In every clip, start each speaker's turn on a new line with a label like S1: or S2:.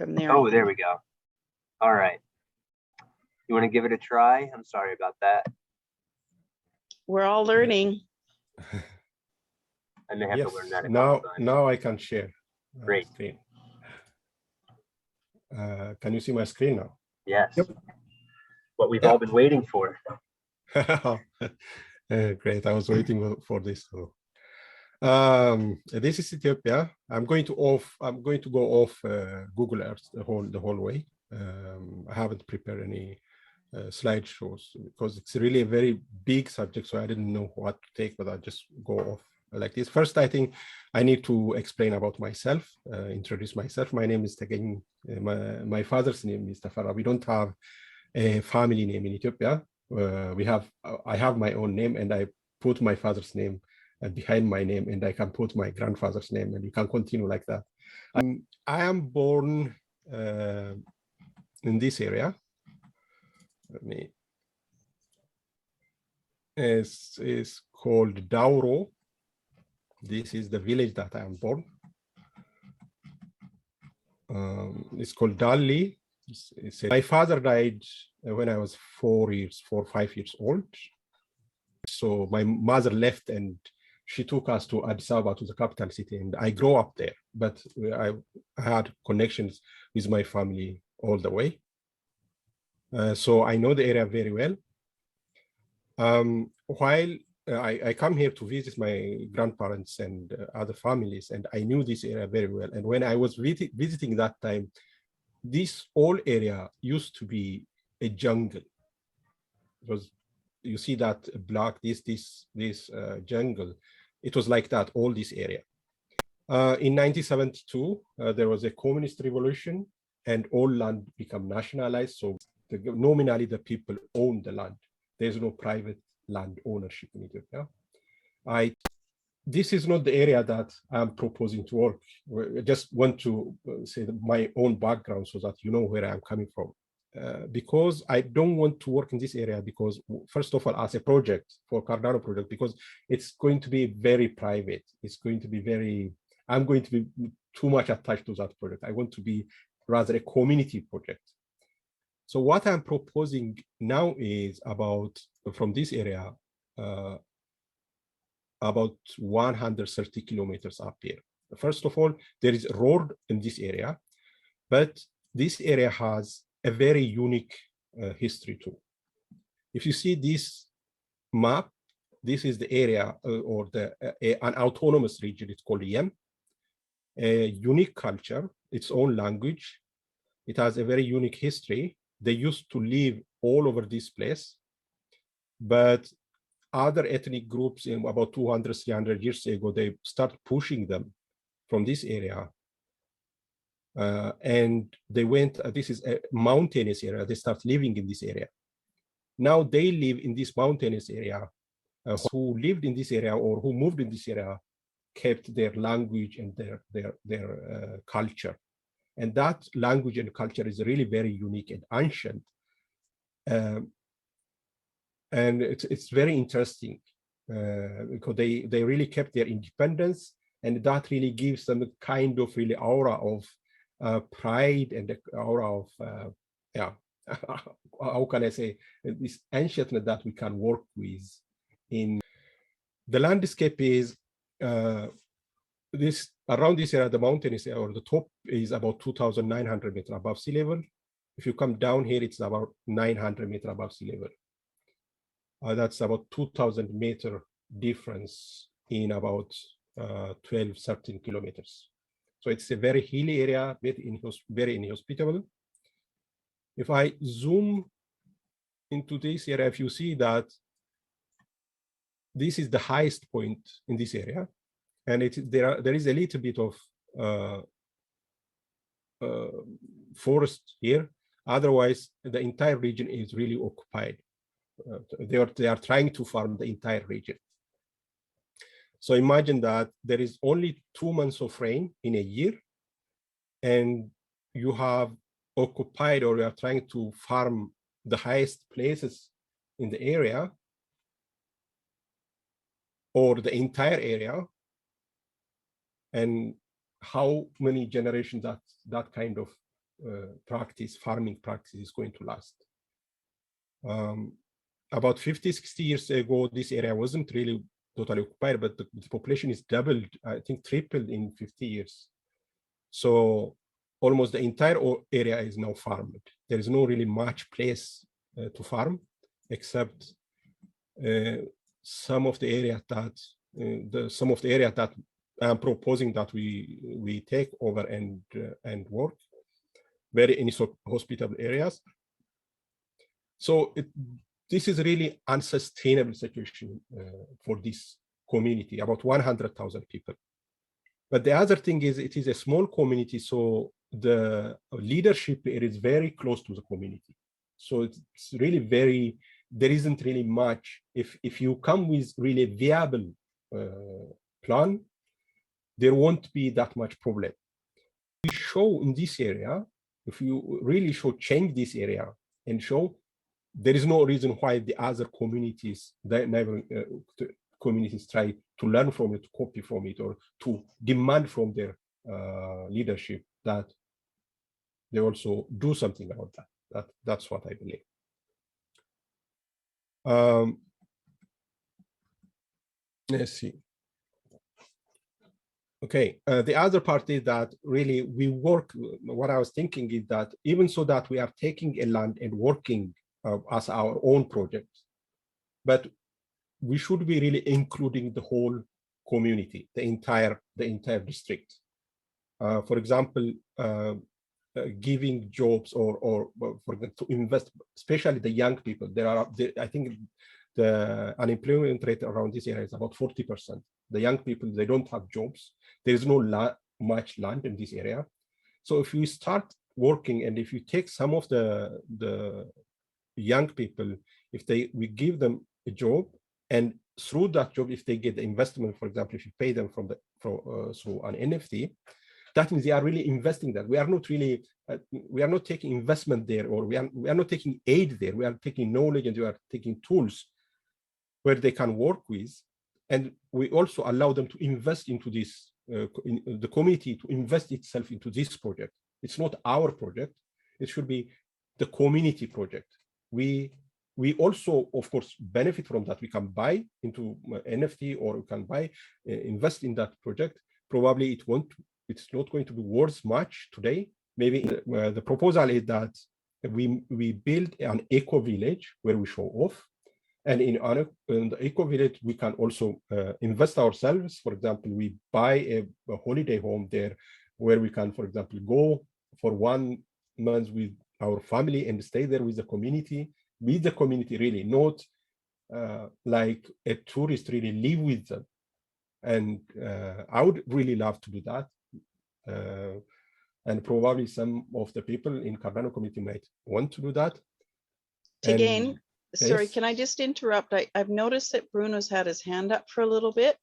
S1: from there.
S2: Oh, there we go. All right. You want to give it a try? I'm sorry about that.
S1: We're all learning.
S2: I may have
S3: Yes,
S2: to learn that.
S3: now I can share
S2: Great.
S3: screen. Can you see my screen now?
S2: Yes.
S3: Yep.
S2: What we've all been waiting for.
S3: Great. I was waiting for this too. This is Ethiopia. I'm going to go off Google Earth the whole way. I haven't prepared any slideshows because it's really a very big subject, so I didn't know what to take, but I just go off like this. First, I think I need to explain about myself, introduce myself. My name is Tegeny. My father's name is Tafara. We don't have a family name in Ethiopia. I have my own name, and I put my father's name behind my name, and I can put my grandfather's name, and you can continue like that. I am born in this area. It's called Dauro. This is the village that I am born. It's called Dali. My father died when I was 4 or 5 years old. So my mother left and she took us to Addis Ababa, to the capital city, and I grew up there. But I had connections with my family all the way. So I know the area very well. While I come here to visit my grandparents and other families, and I knew this area very well. And when I was visiting that time, this whole area used to be a jungle. It was, you see that black, this jungle, it was like that, all this area. In 1972, there was a communist revolution and all land became nationalized. So nominally the people own the land. There's no private land ownership in Ethiopia. This is not the area that I'm proposing to work. I just want to say my own background so that you know where I'm coming from. Because I don't want to work in this area because, first of all, as a project for Cardano project, because it's going to be very private. It's going to be very, I'm going to be too much attached to that project. I want to be rather a community project. So what I'm proposing now is about, from this area, about 130 kilometers up here. First of all, there is a road in this area, but this area has a very unique history too. If you see this map, this is the area or an autonomous region. It's called Yem. A unique culture, its own language. It has a very unique history. They used to live all over this place, but other ethnic groups in about 200, 300 years ago, they start pushing them from this area. And they went, this is a mountainous area, they start living in this area. Now they live in this mountainous area. Who lived in this area or who moved in this area kept their language and their culture. And that language and culture is really very unique and ancient. And it's very interesting because they really kept their independence, and that really gives them a kind of really aura of pride and the aura of, how can I say, this ancientness that we can work with. In the landscape is this around this area, the mountain is, or the top is about 2,900 meters above sea level. If you come down here, it's about 900 meters above sea level. That's about 2,000 meter difference in about 12, 13 kilometers. So it's a very hilly area, very inhospitable. If I zoom into this area, if you see that this is the highest point in this area, and there is a little bit of forest here. Otherwise, the entire region is really occupied. They are trying to farm the entire region. So imagine that there is only 2 months of rain in a year, and you have occupied, or you are trying to farm the highest places in the area or the entire area. And how many generations that kind of practice, farming practice is going to last. About 50, 60 years ago, this area wasn't really totally occupied, but the population is doubled, I think tripled in 50 years. So almost the entire area is now farmed. There is no really much place to farm, except some of the area that I'm proposing that we take over and work, very inhospitable areas. So this is really unsustainable situation for this community, about 100,000 people. But the other thing is it is a small community, so the leadership is very close to the community. So it's really there isn't really much. If you come with really viable plan, there won't be that much problem. We show in this area, if you really change this area and show there is no reason why the other communities, the neighboring communities, try to learn from it, to copy from it, or to demand from their leadership that they also do something about that. That's what I believe. Let's see. Okay, the other part is that really we work, what I was thinking is that even so that we are taking a land and working as our own project, but we should be really including the whole community, the entire district. For example, giving jobs or for them to invest, especially the young people. I think the unemployment rate around this area is about 40%. The young people, they don't have jobs. There is no much land in this area. So if you start working and if you take some of the young people, we give them a job, and through that job, if they get the investment, for example, if you pay them through an NFT, that means they are really investing that. We are not really, we are not taking investment there, or we are not taking aid there. We are taking knowledge and we are taking tools where they can work with. And we also allow them to invest into this, the community to invest itself into this project. It's not our project. It should be the community project. We also, of course, benefit from that. We can buy into NFT, or we can invest in that project. Probably it's not going to be worth much today. Maybe the proposal is that we build an eco village where we show off. And in the eco village, we can also invest ourselves. For example, we buy a holiday home there where we can, for example, go for 1 month with our family and stay there with the community really, not like a tourist, really live with them. And I would really love to do that. And probably some of the people in Cardano community might want to do that.
S1: Again, sorry,
S3: yes.
S1: can I just interrupt? I've noticed that Bruno's had his hand up for a little bit.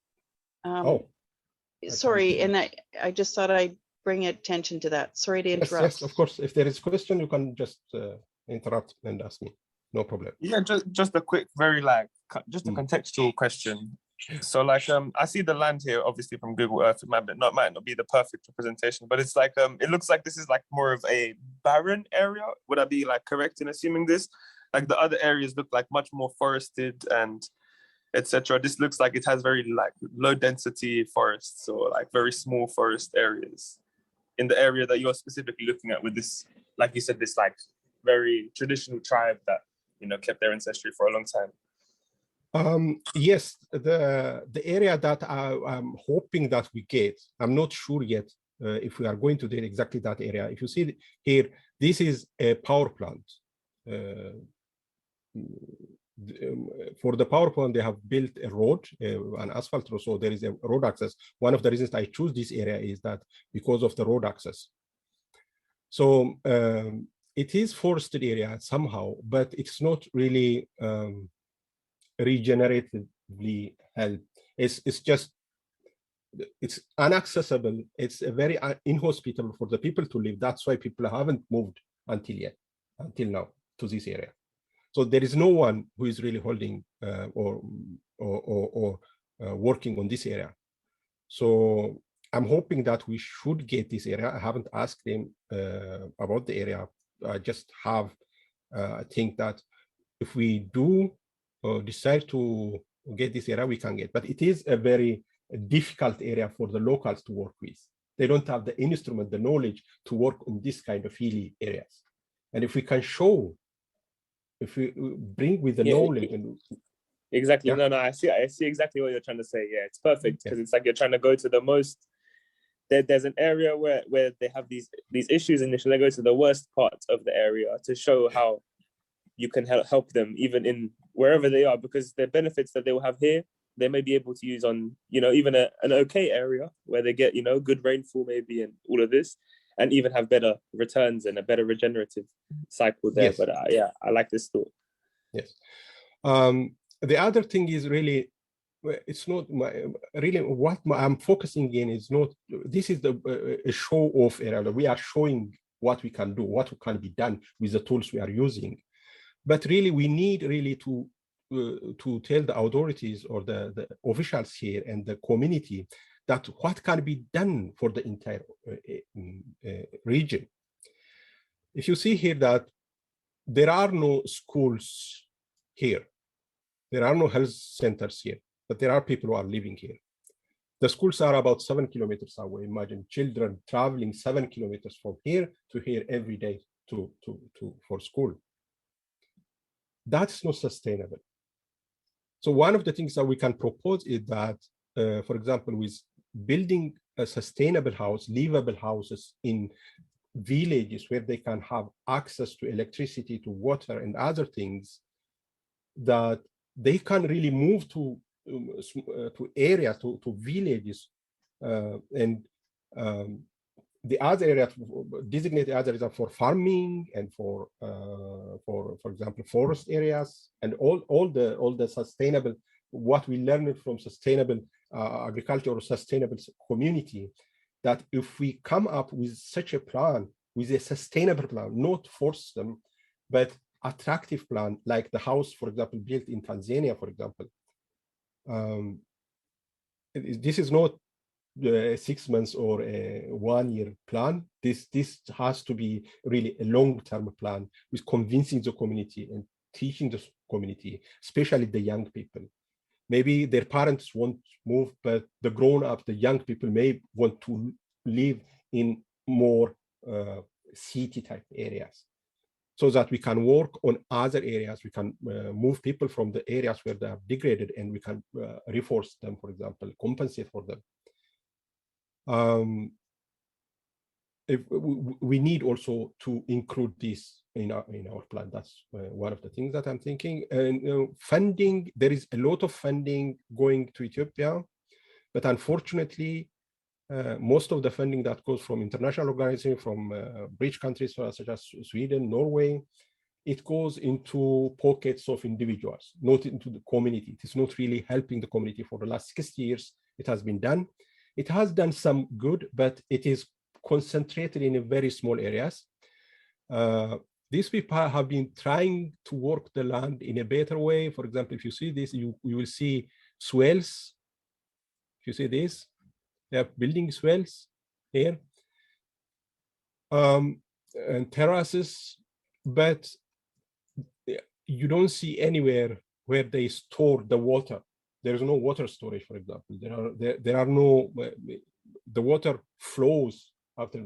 S1: Sorry, and I just thought I'd bring attention to that. Sorry to interrupt.
S3: Yes, of course. If there is a question, you can just interrupt and ask me. No problem.
S4: Yeah, just a quick, very just a contextual question. So I see the land here, obviously from Google Earth. It might not be the perfect representation, but it's it looks like this is more of a barren area. Would I be correct in assuming this? The other areas look much more forested and etc. This looks like it has very low density forests, or very small forest areas in the area that you're specifically looking at with this, like you said, this very traditional tribe that kept their ancestry for a long time.
S3: Yes, the area that I'm hoping that we get, I'm not sure yet if we are going to do exactly that area. If you see here, this is a power plant. For the power plant, they have built a road, an asphalt road, so there is a road access. One of the reasons I choose this area is that because of the road access. So it is forested area somehow, but it's not really regeneratively held. It's inaccessible. It's a very inhospitable for the people to live. That's why people haven't moved until now to this area. So there is no one who is really holding or working on this area. So I'm hoping that we should get this area. I haven't asked them about the area. I just have think that if we do decide to get this area, we can get. But it is a very difficult area for the locals to work with. They don't have the instrument, the knowledge to work on this kind of hilly areas. And if we can show, if we bring with the knowledge and
S4: exactly.
S3: Yeah.
S4: No, I see exactly what you're trying to say. Yeah, it's perfect because
S3: Yeah.
S4: it's like you're trying to go to the most. There's an area where they have these issues, and they go to the worst part of the area to show how you can help them even in wherever they are, because the benefits that they will have here, they may be able to use on, even an okay area where they get, good rainfall maybe and all of this, and even have better returns and a better regenerative cycle there.
S3: Yes.
S4: But yeah, I like this thought.
S3: Yes. The other thing is really, it's not really what I'm focusing in is not, this is a show off area. We are showing what we can do, what can be done with the tools we are using. But really, we need really to tell the authorities or the officials here and the community that what can be done for the entire region. If you see here that there are no schools here, there are no health centers here, but there are people who are living here. The schools are about 7 kilometers away. Imagine children traveling 7 kilometers from here to here every day for school. That's not sustainable. So one of the things that we can propose is that, for example, with building a sustainable house, livable houses in villages where they can have access to electricity, to water and other things, that they can really move to areas, to villages, and the other areas, designated other areas for farming and for example, forest areas, and all the sustainable, what we learned from sustainable agriculture or sustainable community, that if we come up with such a plan, with a sustainable plan, not force them, but attractive plan, like the house, for example, built in Tanzania, for example. This is not 6 months or a 1 year plan. This has to be really a long-term plan with convincing the community and teaching the community, especially the young people. Maybe their parents won't move, but the grown-up, the young people may want to live in more city-type areas, so that we can work on other areas. We can move people from the areas where they are degraded, and we can reinforce them, for example, compensate for them. If we need also to include this in our plan. That's one of the things that I'm thinking. And funding, there is a lot of funding going to Ethiopia, but unfortunately, most of the funding that goes from international organizations, from rich countries such as Sweden, Norway, it goes into pockets of individuals, not into the community. It is not really helping the community. For the last 60 years, it has been done. It has done some good, but it is concentrated in very small areas. These people have been trying to work the land in a better way. For example, if you see this, you will see swales. If you see this, they are building swales here, and terraces, but you don't see anywhere where they store the water. There is no water storage, for example. There are no, the water flows after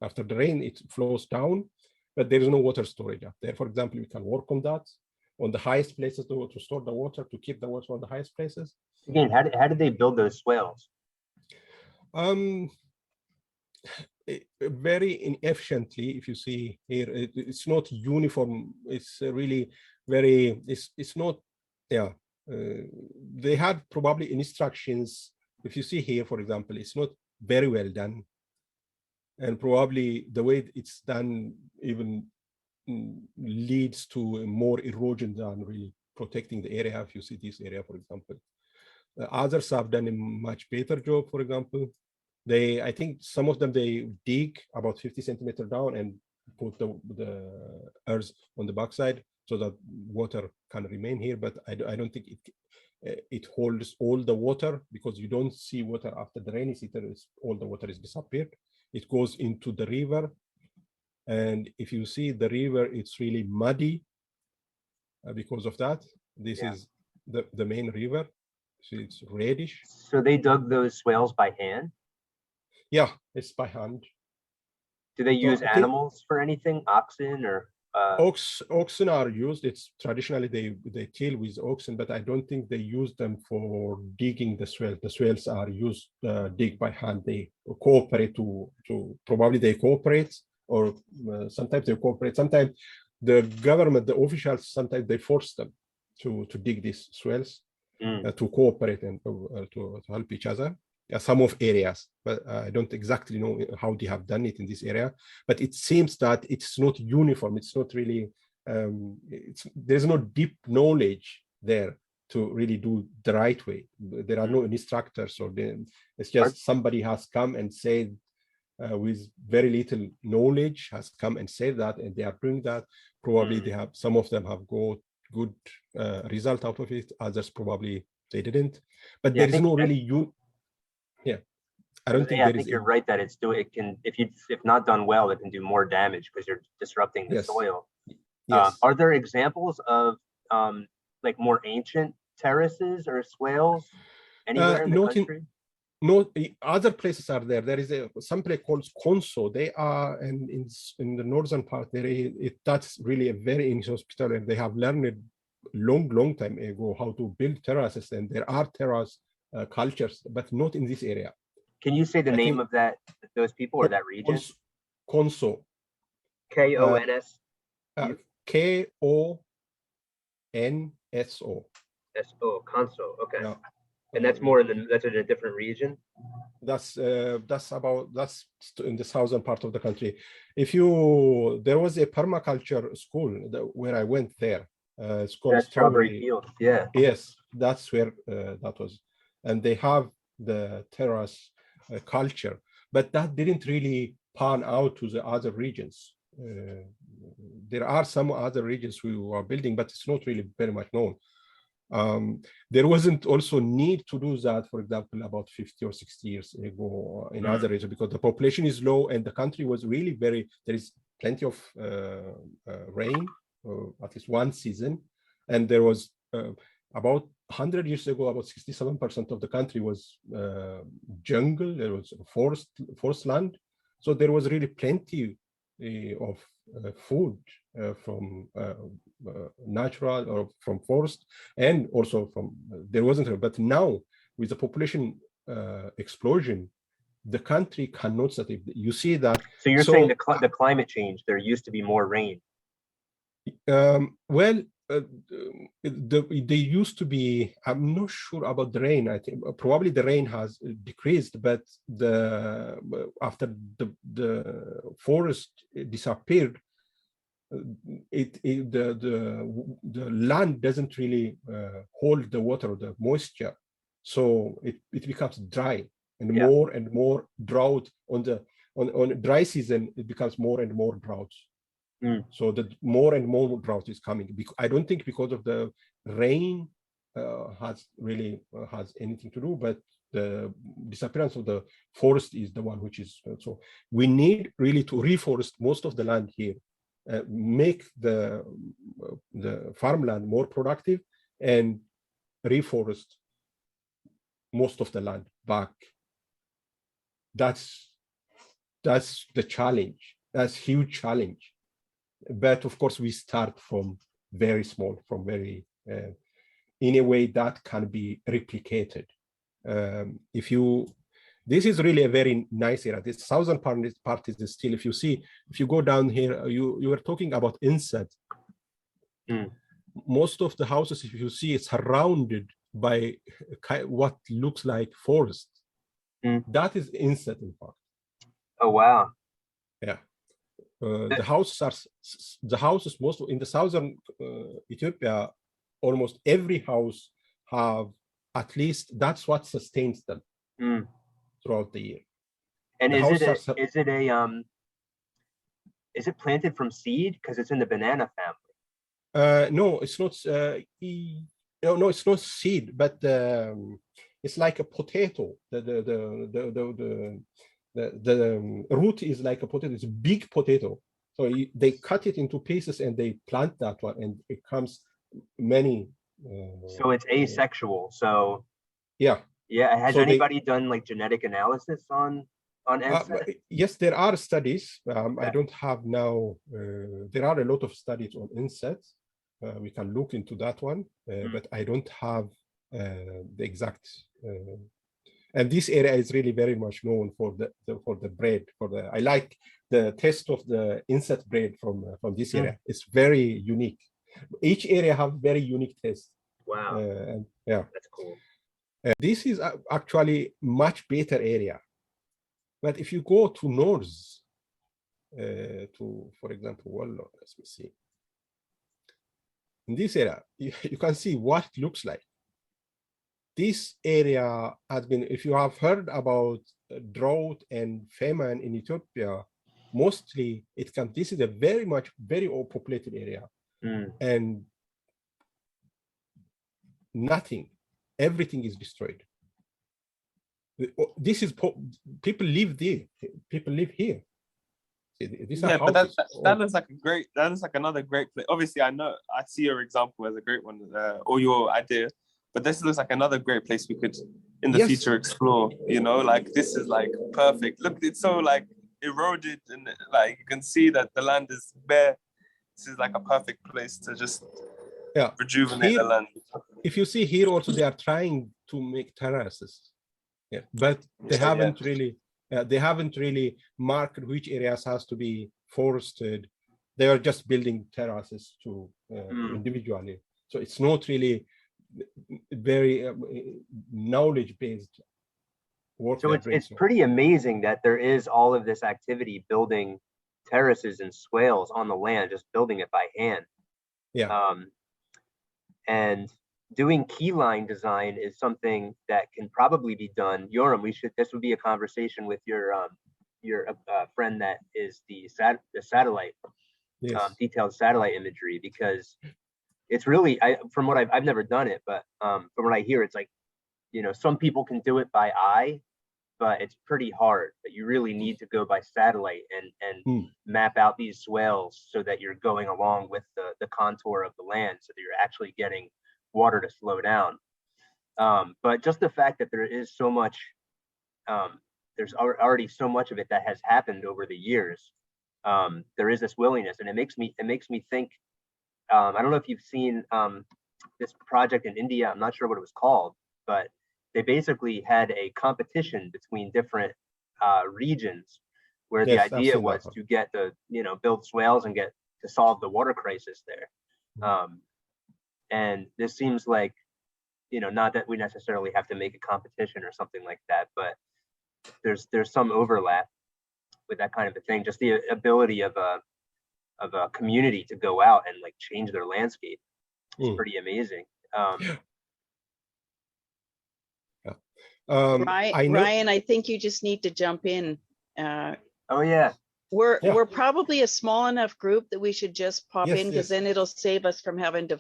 S3: after the rain, it flows down, but there is no water storage up there. For example, we can work on that, on the highest places to store the water, to keep the water on the highest places.
S2: Again, how did they build those swales?
S3: Very inefficiently. If you see here, it's not uniform. It's really very, it's not, yeah. They had probably instructions. If you see here, for example, it's not very well done. And probably the way it's done even leads to more erosion than really protecting the area. If you see this area, for example, others have done a much better job. For example, I think some of them, they dig about 50 centimeters down and put the earth on the backside so that water can remain here. But I don't think it holds all the water because you don't see water after the rainy season. All the water is disappeared. It goes into the river. And if you see the river, it's really muddy because of that. This is the main river. So it's reddish.
S2: So they dug those swales by hand?
S3: Yeah, it's by hand.
S2: Do they use
S3: I think-
S2: animals for anything? Oxen or
S3: Oxen are used. It's traditionally they kill with oxen, but I don't think they use them for digging the swales. The swales are used dig by hand. They cooperate to probably they cooperate, or sometimes they cooperate. Sometimes the government, the officials, sometimes they force them to dig these swales to cooperate and to help each other. Some of areas, but I don't exactly know how they have done it in this area. But it seems that it's not uniform. It's not really. There's no deep knowledge there to really do the right way. There are no instructors, or it's just somebody has come and said with very little knowledge has come and said that, and they are doing that. Probably they have, some of them have got good result out of it. Others probably they didn't. But there is no really I don't think
S2: I
S3: there
S2: think
S3: is.
S2: you're right that it can, if not done well, it can do more damage because you're disrupting the soil.
S3: Yes.
S2: Are there examples of like more ancient terraces or swales anywhere in the country?
S3: No, other places are there. There is some place called Konso. They are in the northern part. That's really a very inhospitable, and they have learned long time ago how to build terraces, and there are terrace cultures, but not in this area.
S2: Can you say the name of those people or that region?
S3: Konso.
S2: K-O-N-S?
S3: Konso.
S2: S-O, Konso, okay.
S3: Yeah.
S2: And that's that's in a different region?
S3: That's in the southern part of the country. There was a permaculture school where I went there. It's called
S2: Strawberry Fields, yeah.
S3: Yes, that's where that was. And they have the terrace culture, but that didn't really pan out to the other regions. There are some other regions who are building, but it's not really very much known. There wasn't also need to do that, for example, about 50 or 60 years ago in other regions, because the population is low and the country was really there is plenty of rain, at least one season. And there was about 100 years ago, about 67% of the country was jungle. There was forest land. So there was really plenty of food from natural or from forest, and also from there wasn't. But now with the population explosion, the country cannot sustain. You see that.
S2: So you're saying the climate change, there used to be more rain.
S3: They used to be. I'm not sure about the rain. I think probably the rain has decreased, but after the forest disappeared, the land doesn't really hold the water or the moisture, so it becomes dry, and more drought on dry season. It becomes more and more drought. So the more and more drought is coming. I don't think because of the rain has anything to do, but the disappearance of the forest is the one which is. So we need really to reforest most of the land here, make the farmland more productive, and reforest most of the land back. That's the challenge. That's a huge challenge. But of course, we start from very small, from very, in a way that can be replicated. This is really a very nice area. This southern part is still, if you go down here, you were talking about inset. Most of the houses, if you see, it's surrounded by what looks like forest. That is inset, in fact.
S2: Oh, wow.
S3: Yeah. The houses most in the southern Ethiopia, almost every house have at least, that's what sustains them throughout the year.
S2: And is it planted from seed? Because it's in the banana family.
S3: No, it's not. no, it's not seed, but it's like a potato. The root is like a potato. It's a big potato. So they cut it into pieces and they plant that one, and it comes many.
S2: So it's asexual. So
S3: Yeah.
S2: yeah, has
S3: So
S2: anybody done like genetic analysis on NSAID?
S3: Yes, there are studies. I
S2: Okay.
S3: don't have now. There are a lot of studies on insects. We can look into that one, but I don't have the exact. And this area is really very much known for the bread. I like the taste of the insect bread from this area. It's very unique. Each area have very unique taste.
S2: Wow,
S3: And yeah,
S2: that's cool.
S3: this is actually much better area. But if you go to north, for example, Wallo, let me see. In this area, you can see what it looks like. This area has been, if you have heard about drought and famine in Ethiopia, mostly this is a very overpopulated area. And everything is destroyed. This is people live there. People live here.
S4: Yeah, but that looks like another great place. Obviously, I see your example as a great one, or your idea, but this looks like another great place we could in the future explore. Like this is like perfect. Look, it's so like eroded, and like you can see that the land is bare. This is like a perfect place to just rejuvenate the land.
S3: If you see here also, they are trying to make terraces. Yeah, but they haven't really marked which areas has to be forested. They are just building terraces to individually. So it's not really very knowledge-based work.
S2: So it's pretty amazing that there is all of this activity building terraces and swales on the land, just building it by hand.
S3: Yeah.
S2: And doing keyline design is something that can probably be done. Yoram, this would be a conversation with your friend that is the satellite, detailed satellite imagery, because it's really, from what I've never done it, but from what I hear, it's like, some people can do it by eye, but it's pretty hard. But you really need to go by satellite and map out these swales so that you're going along with the contour of the land, so that you're actually getting water to slow down. But just the fact that there is so much, there's already so much of it that has happened over the years. There is this willingness, and it makes me think. I don't know if you've seen this project in India. I'm not sure what it was called, but they basically had a competition between different regions, where the idea was to get build swales and get to solve the water crisis there. And this seems like, not that we necessarily have to make a competition or something like that, but there's some overlap with that kind of a thing. Just the ability of a community to go out and like change their landscape. It's pretty amazing.
S1: Ryan, I think you just need to jump in.
S2: Oh yeah.
S1: We're probably a small enough group that we should just pop in, because then it'll save us from having to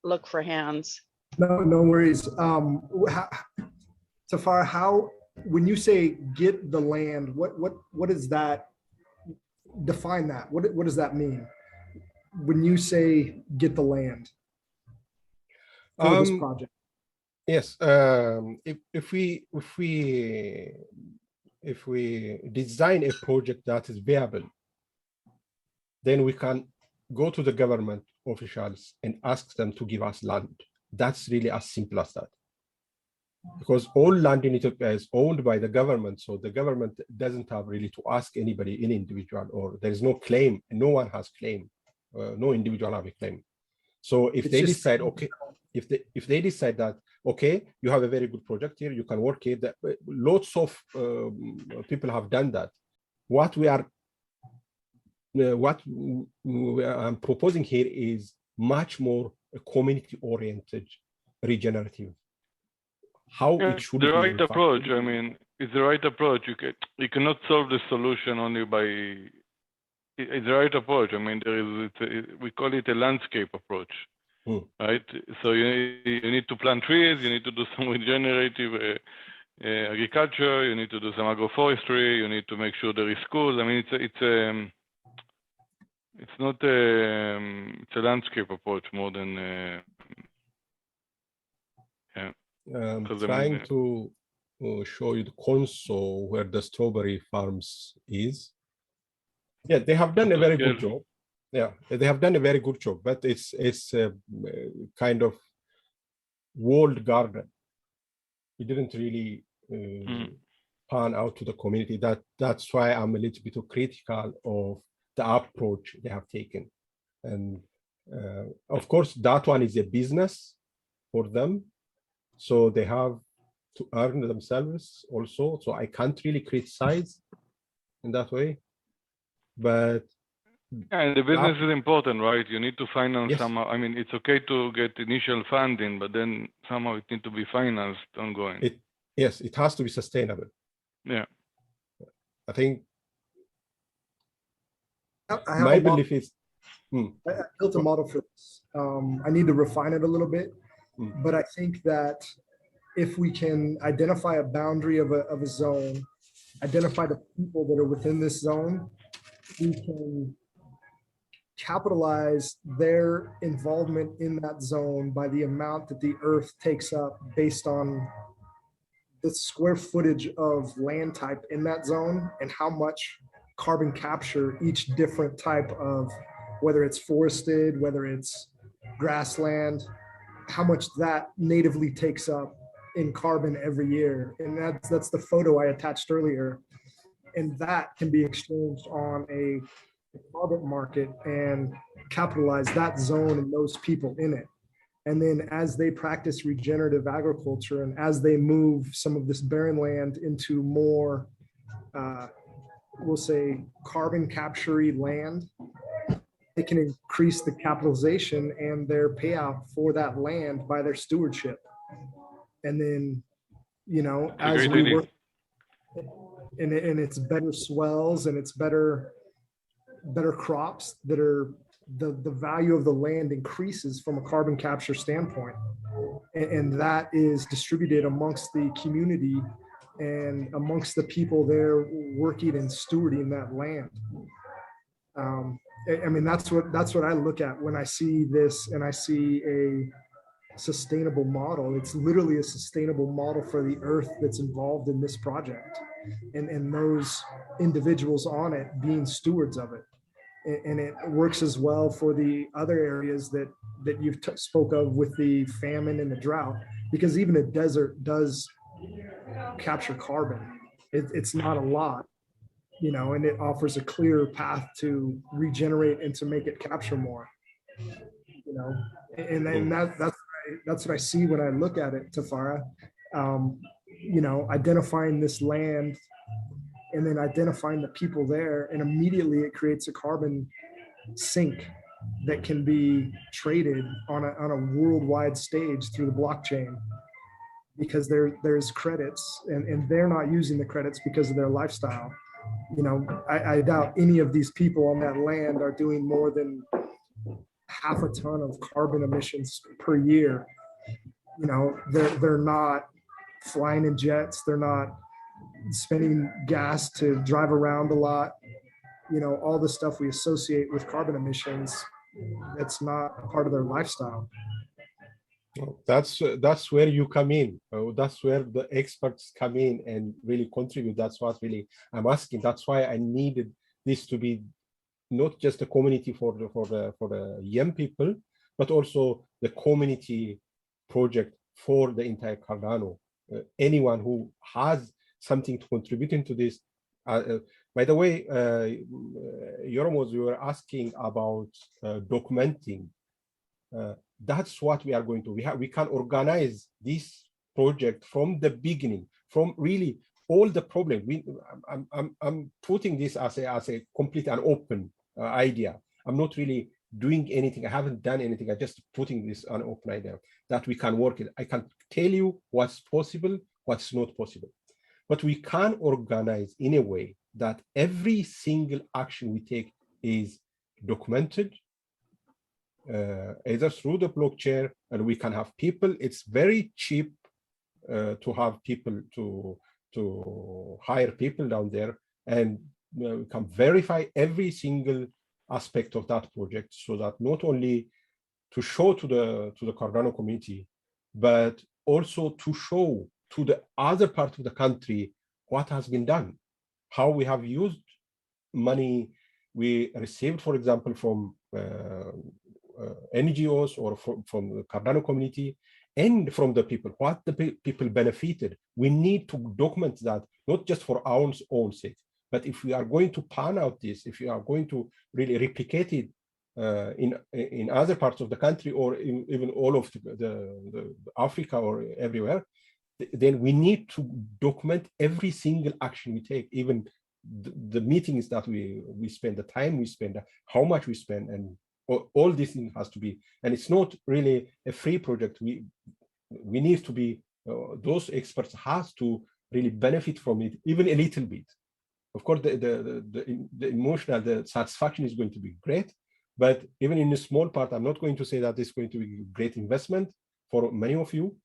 S1: look for hands.
S5: No worries. Safar, when you say get the land, what is that? Define that. What does that mean when you say get the land for this project?
S3: Yes. If we design a project that is viable, then we can go to the government officials and ask them to give us land. That's really as simple as that. Because all land in Ethiopia is owned by the government, so the government doesn't have really to ask anybody, any individual, or there is no claim. No one has claim. No individual have a claim. So if they decide, okay, if they decide that, okay, you have a very good project here, you can work here. Lots of people have done that. What I'm proposing here is much more community-oriented, regenerative. It should
S6: the
S3: be
S6: right approach. I mean, it's the right approach. You cannot solve the solution only by. It's the right approach. I mean, we call it a landscape approach. right? So you need to plant trees, you need to do some regenerative agriculture, you need to do some agroforestry, you need to make sure there is schools. I mean, it's not it's a landscape approach more than yeah.
S3: I'm
S6: 'Cause I
S3: trying
S6: mean,
S3: to show you the console where the strawberry farms is. Yeah, they have done a very good job. Yeah, they have done a very good job, but it's a kind of walled garden. It didn't really pan out to the community. That's why I'm a little bit critical of the approach they have taken. And of course, that one is a business for them. So they have to earn themselves also. So I can't really criticize in that way. But
S6: and the business is important, right? You need to finance
S3: yes.
S6: somehow. I mean, it's okay to get initial funding, but then somehow it needs to be financed ongoing.
S3: Yes, it has to be sustainable.
S6: Yeah.
S3: I think
S5: I have
S3: my
S5: a model.
S3: belief is
S5: I built a model for this. I need to refine it a little bit, but I think that if we can identify a boundary of a zone, identify the people that are within this zone, we can capitalize their involvement in that zone by the amount that the earth takes up based on the square footage of land type in that zone and how much carbon capture each different type of, whether it's forested, whether it's grassland, how much that natively takes up in carbon every year. And that's the photo I attached earlier. And that can be exchanged on a carbon market and capitalize that zone and those people in it. And then as they practice regenerative agriculture and as they move some of this barren land into more, we'll say, carbon capture land, they can increase the capitalization and their payout for that land by their stewardship. And then, you know, as we work, and it's better swells and it's better crops that are, the value of the land increases from a carbon capture standpoint. And that is distributed amongst the community and amongst the people there working and stewarding that land. I mean, that's what I look at when I see this and I see a sustainable model. It's literally a sustainable model for the earth that's involved in this project and those individuals on it being stewards of it. And it works as well for the other areas that you've spoke of with the famine and the drought, because even a desert does capture carbon. It's not a lot, you know, and it offers a clear path to regenerate and to make it capture more, you know, and then that's what I see when I look at it, Tafara. You know, identifying this land and then identifying the people there, and immediately it creates a carbon sink that can be traded on a worldwide stage through the blockchain, because there's credits and they're not using the credits because of their lifestyle. You know, I doubt any of these people on that land are doing more than half a ton of carbon emissions per year. You know, they're not flying in jets, they're not spending gas to drive around a lot. You know, all the stuff we associate with carbon emissions, that's not a part of their lifestyle.
S3: That's where you come in. That's where the experts come in and really contribute. That's what really I'm asking. That's why I needed this to be not just a community for the young people, but also the community project for the entire Cardano. Anyone who has something to contribute into this. By the way, Yoromos, you were asking about documenting. That's what we are going to. We can organize this project from the beginning, from really all the problem. I'm putting this as a complete and open idea. I'm not really doing anything. I haven't done anything. I'm just putting this an open idea that we can work it. I can tell you what's possible, what's not possible. But we can organize in a way that every single action we take is documented, either through the blockchain, and we can have people. It's very cheap to have people to hire people down there, and we can verify every single aspect of that project, so that not only to show to the Cardano community, but also to show to the other part of the country what has been done, how we have used money we received, for example, from NGOs or from the Cardano community, and from the people, what the people benefited. We need to document that, not just for our own sake, but if we are going to pan out this, if we are going to really replicate it in other parts of the country, or even all of the Africa or everywhere, then we need to document every single action we take, even the meetings that we spend, the time we spend, how much we spend, and all this thing has to be. And it's not really a free project. We need to be, those experts has to really benefit from it, even a little bit. Of course, the emotional, the satisfaction is going to be great, but even in a small part, I'm not going to say that it's going to be a great investment for many of you,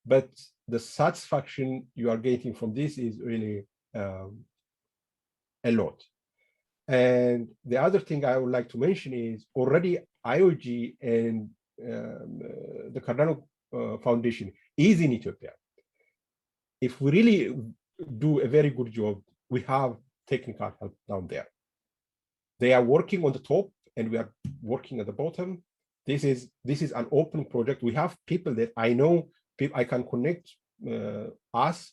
S3: but the satisfaction you are getting from this is really a lot. And the other thing I would like to mention is already IOG and the Cardano Foundation is in Ethiopia. If we really do a very good job, we have technical help down there. They are working on the top and we are working at the bottom. This is an open project. We have people that I know, I can connect us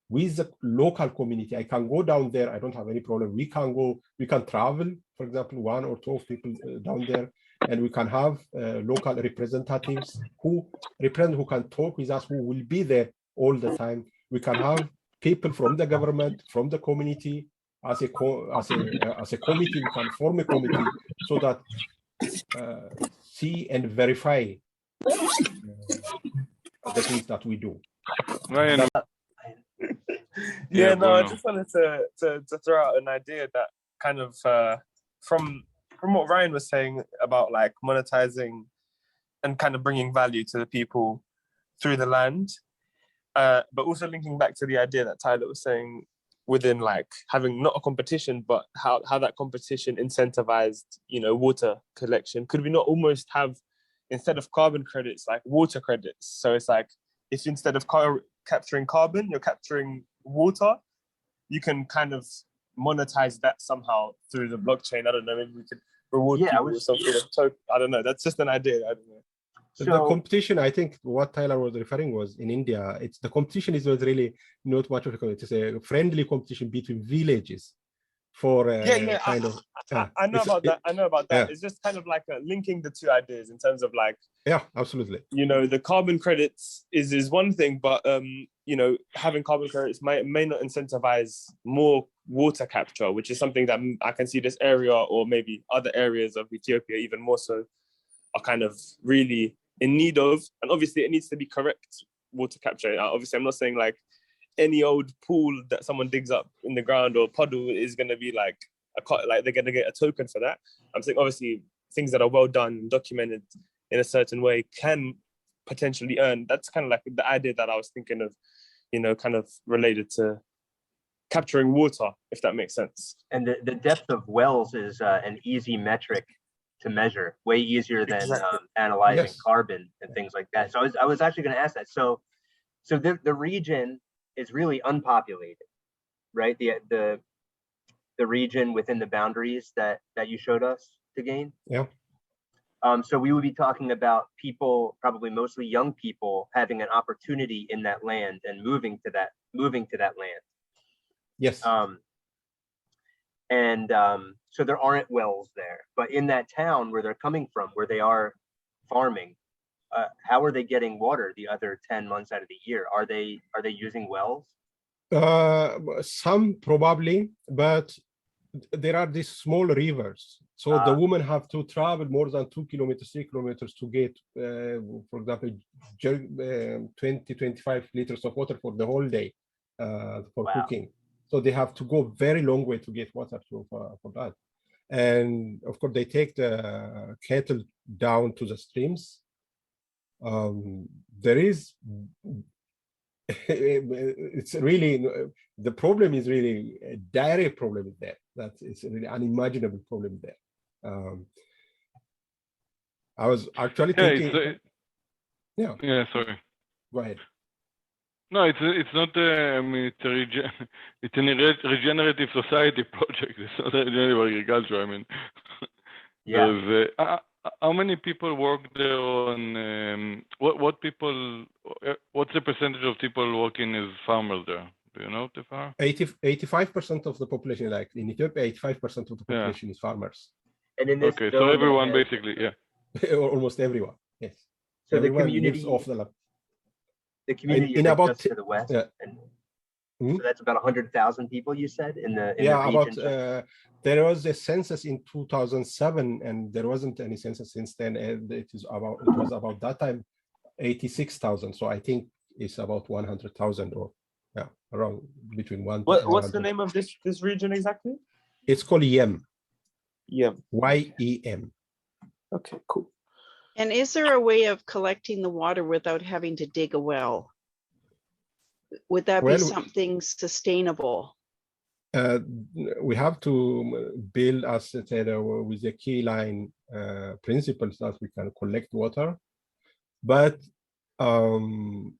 S3: with the local community. I can go down there. I don't have any problem. We can go, we can travel, for example, 1 or 2 people down there, and we can have local representatives who can talk with us, who will be there all the time. We can have people from the government, from the community, as a committee. We can form a committee so that see and verify the things that we do.
S6: Ryan,
S4: Yeah, no, I
S6: Bruno.
S4: just wanted to throw out an idea that kind of from what Ryan was saying about like monetizing and kind of bringing value to the people through the land, but also linking back to the idea that Tyler was saying within like having not a competition, but how that competition incentivized, water collection. Could we not almost have, instead of carbon credits, like water credits? So it's like, if instead of capturing carbon, you're capturing water, you can kind of monetize that somehow through the blockchain. I don't know, maybe we could reward people with something. I don't know. That's just an idea. I don't know.
S3: So the competition, I think what Tyler was referring was in India, the competition is really not much of a competition. It's a friendly competition between villages for kind of.
S4: I know about that.
S3: Yeah.
S4: It's just kind of like linking the two ideas in terms of like.
S3: Yeah, absolutely.
S4: The carbon credits is one thing, but having carbon credits may not incentivize more water capture, which is something that I can see this area or maybe other areas of Ethiopia even more so are kind of really in need of. And obviously it needs to be correct water capture. Obviously I'm not saying like any old pool that someone digs up in the ground or puddle is going to be like they're going to get a token for that. I'm saying obviously things that are well done, documented in a certain way can potentially earn. That's kind of like the idea that I was thinking of, kind of related to capturing water, if that makes sense.
S2: And the depth of wells is an easy metric to measure, way easier than analyzing carbon and things like that. So I was actually going to ask that. So the region is really unpopulated, right? The region within the boundaries that you showed us to gain.
S3: Yeah.
S2: So we would be talking about people, probably mostly young people, having an opportunity in that land and moving to that land.
S3: Yes.
S2: So there aren't wells there, but in that town where they're coming from, where they are farming, how are they getting water the other 10 months out of the year? Are they using wells?
S3: Some probably, but there are these small rivers. So the women have to travel more than 2 kilometers, 3 kilometers to get, for example, 20-25 liters of water for the whole day for cooking. So they have to go very long way to get water for that. and of course they take the cattle down to the streams. There is, it's really, the problem is really a direct problem there. That is a really unimaginable problem there. I was actually thinking.
S6: Yeah, sorry.
S3: Go ahead.
S6: No, it's not. I mean, it's a regenerative society project. It's not a regenerative agriculture. I mean,
S2: Yeah.
S6: there's, how many people work there on? What people? What's the percentage of people working as farmers there? Do you know, Tefar?
S3: 85% of the population, like in Ethiopia, 85% of the population is farmers.
S2: And in this
S6: Okay, so
S2: zone, they
S6: everyone
S2: have-
S6: basically, yeah.
S3: Almost everyone, yes.
S2: So the
S3: Everyone
S2: community,
S3: lives off the land.
S2: the community
S3: in
S2: is
S3: about
S2: just to the west,
S3: yeah.
S2: and
S3: Hmm?
S2: so that's about 100,000 people. You said in the
S3: Yeah,
S2: region.
S3: about there was a census in 2007, and there wasn't any census since then. And it was about that time 86,000. So I think it's about 100,000, or yeah, around between one.
S4: What's the name of this region exactly?
S3: It's called YEM.
S4: Yeah.
S3: YEM.
S4: Okay, cool.
S1: And is there a way of collecting the water without having to dig a well? Would that be
S3: Well,
S1: something sustainable?
S3: We have to build, as I said, with the key line principles that we can collect water, but the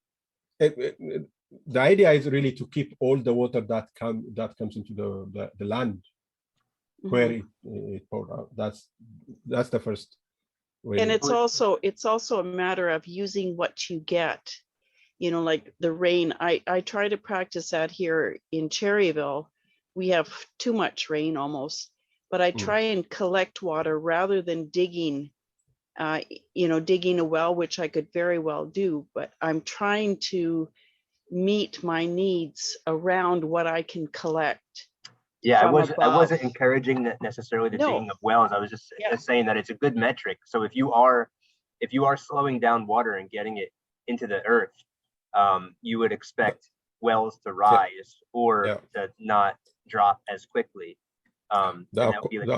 S3: idea is really to keep all the water that comes into the land where it poured out. That's the first way.
S1: And it's also a matter of using what you get. You know, like the rain. I try to practice that here in Cherryville. We have too much rain almost, but I try and collect water rather than digging. Digging a well, which I could very well do, but I'm trying to meet my needs around what I can collect.
S2: Yeah, I
S1: from
S2: wasn't
S1: above.
S2: encouraging that necessarily the
S1: No.
S2: digging of wells. I was just saying that it's a good metric. So if you are slowing down water and getting it into the earth, you would expect wells to rise or to not drop as quickly.
S3: The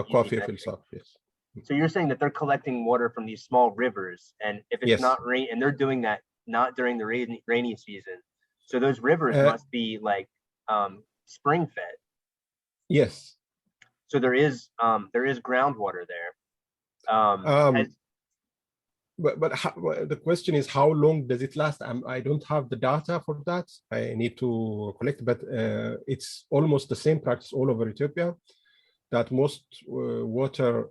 S3: aquifer fills up, yes.
S2: So you're saying that they're collecting water from these small rivers, and if it's not rain, and they're doing that not during the rainy season, so those rivers must be like spring fed.
S3: Yes.
S2: So there is groundwater there.
S3: But the question is, how long does it last? I don't have the data for that. I need to collect, but it's almost the same practice all over Ethiopia. That most water,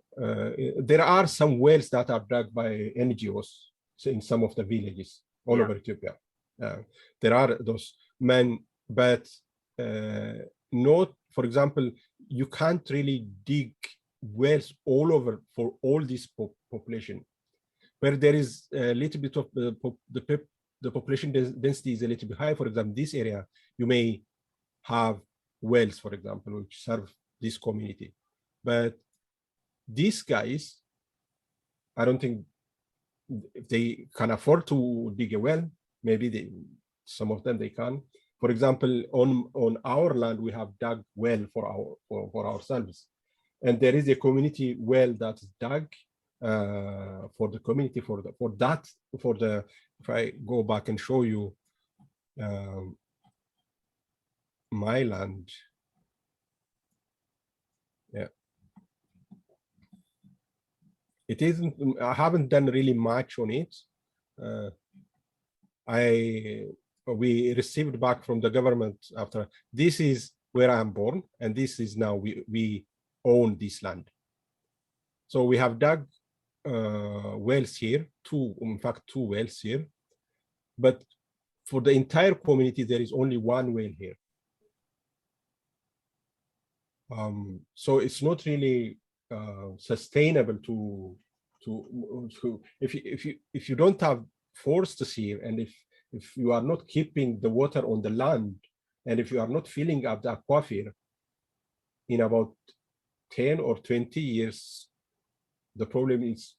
S3: there are some wells that are dug by NGOs in some of the villages all over Ethiopia. There are those men, but not, for example, you can't really dig wells all over for all this population. Where there is a little bit of the population density is a little bit high. For example, this area, you may have wells, for example, which serve this community. But these guys, I don't think if they can afford to dig a well, maybe some of them they can. For example, on our land, we have dug well for ourselves. And there is a community well that's dug for the community, if I go back and show you my land. Yeah. It isn't, I haven't done really much on it. We received back from the government after, this is where I'm born, and this is now, we own this land. So we have dug wells here, two wells here, but for the entire community, there is only one well here. So it's not really sustainable to if you don't have forests here, and if you are not keeping the water on the land, and if you are not filling up the aquifer, in about 10 or 20 years, the problem is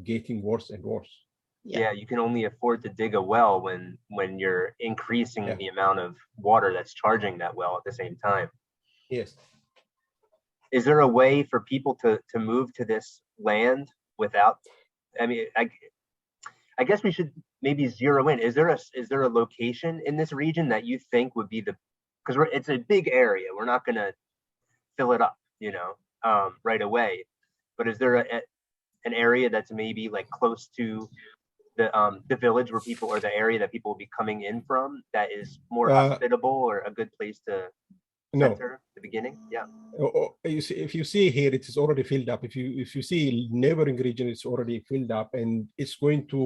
S3: getting worse and worse.
S2: Yeah, you can only afford to dig a well when you're increasing the amount of water that's charging that well at the same time.
S3: Yes.
S2: is there a way for people to move to this land without, I mean, I guess we should maybe zero in. Is there a location in this region that you think would be because it's a big area. We're not gonna fill it up, right away. But is there an area that's maybe like close to the village where people, or the area that people will be coming in from, that is more hospitable or a good place to center the beginning? Yeah.
S3: You see, if you see here, it is already filled up. If you see neighboring region, it's already filled up, and it's going to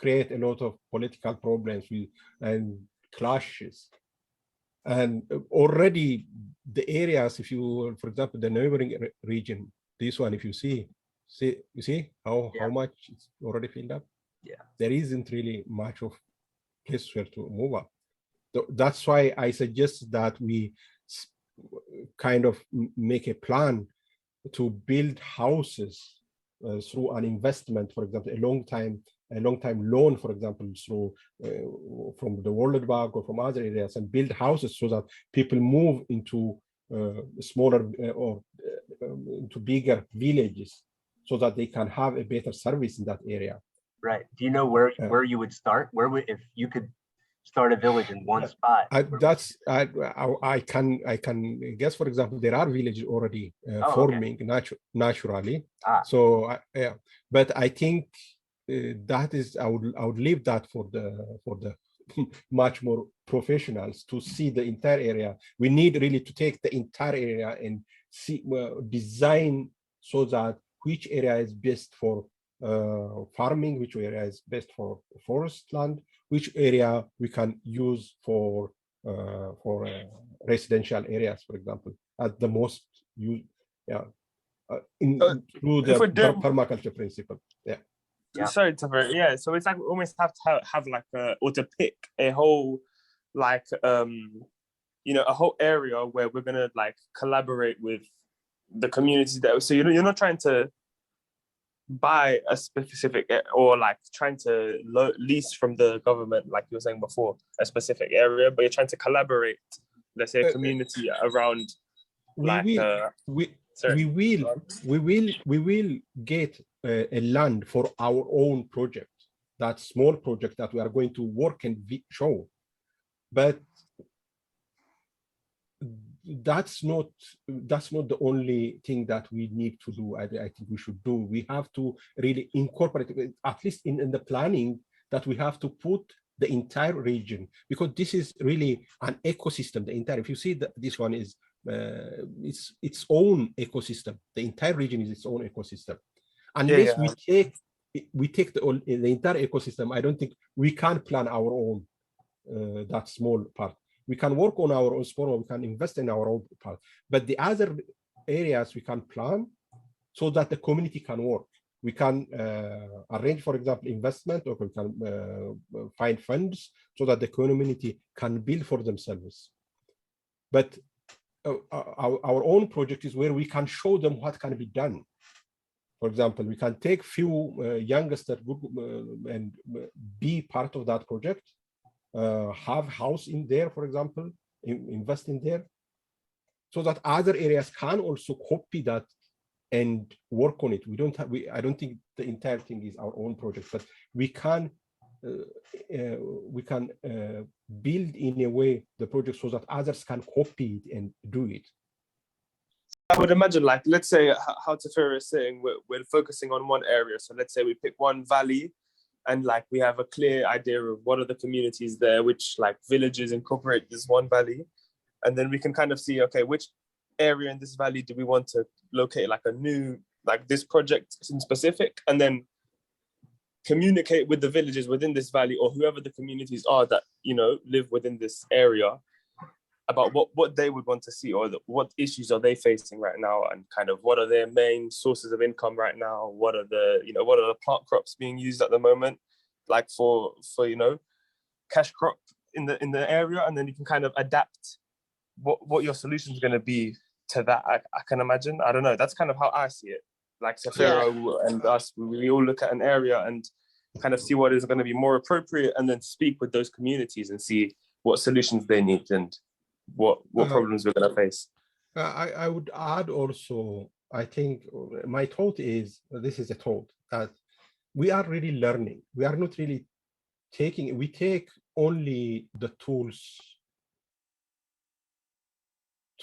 S3: create a lot of political problems and clashes. And already the areas, if you, for example, the neighboring region, this one, if you see how much it's already filled up.
S2: Yeah,
S3: there isn't really much of place where to move up. So that's why I suggest that we kind of make a plan to build houses through an investment, for example, a long time loan, for example, through from the World Bank or from other areas, and build houses so that people move into smaller or into bigger villages, so that they can have a better service in that area.
S2: Right. Do you know where you would start? If you could start a village in one spot?
S3: I can guess. For example, there are villages already forming naturally. So but I think that is I would leave that for the much more professionals to see the entire area. We need really to take the entire area and see design so that which area is best for farming, which area is best for forest land, which area we can use for residential areas, for example, at the most use, through the permaculture principle.
S4: Sorry, Taver. Yeah, so it's like we almost have to have like or to pick a whole like a whole area where we're gonna like collaborate with the community that. So you're not trying to buy a specific or like trying to lease from the government, like you were saying before, a specific area, but you're trying to collaborate, let's say, a community around.
S3: We will get a land for our own project, that small project that we are going to work and show, but that's not the only thing that we need to do. I think we should do. We have to really incorporate, at least in the planning, that we have to put the entire region, because this is really an ecosystem. The entire, if you see that this one is its own ecosystem. The entire region is its own ecosystem. Unless we take the entire ecosystem, I don't think we can plan our own that small part. We can work on our own small, we can invest in our own part, but the other areas we can plan so that the community can work. We can arrange, for example, investment, or we can find funds so that the community can build for themselves. But our own project is where we can show them what can be done. For example, we can take few youngsters and be part of that project, have house in there, for example, invest in there, so that other areas can also copy that and work on it. I don't think the entire thing is our own project, but we can build in a way the project so that others can copy it and do it.
S4: I would imagine, like, let's say how Tafera is saying, we're focusing on one area. So let's say we pick one valley, and like we have a clear idea of what are the communities there, which like villages incorporate this one valley, and then we can kind of see, okay, which area in this valley do we want to locate like a new, like this project in specific, and then communicate with the villages within this valley, or whoever the communities are that, you know, live within this area, about what they would want to see, or what issues are they facing right now, and kind of what are their main sources of income right now, what are the plant crops being used at the moment, like for cash crop in the area, and then you can kind of adapt what your solution is going to be to that. I can imagine. I don't know. That's kind of how I see it. Like Safira and us, we all look at an area and kind of see what is going to be more appropriate, and then speak with those communities and see what solutions they need and what problems we're going to face.
S3: I would add also, I think my thought is, this is a thought, that we are really learning. We are not really we take only the tools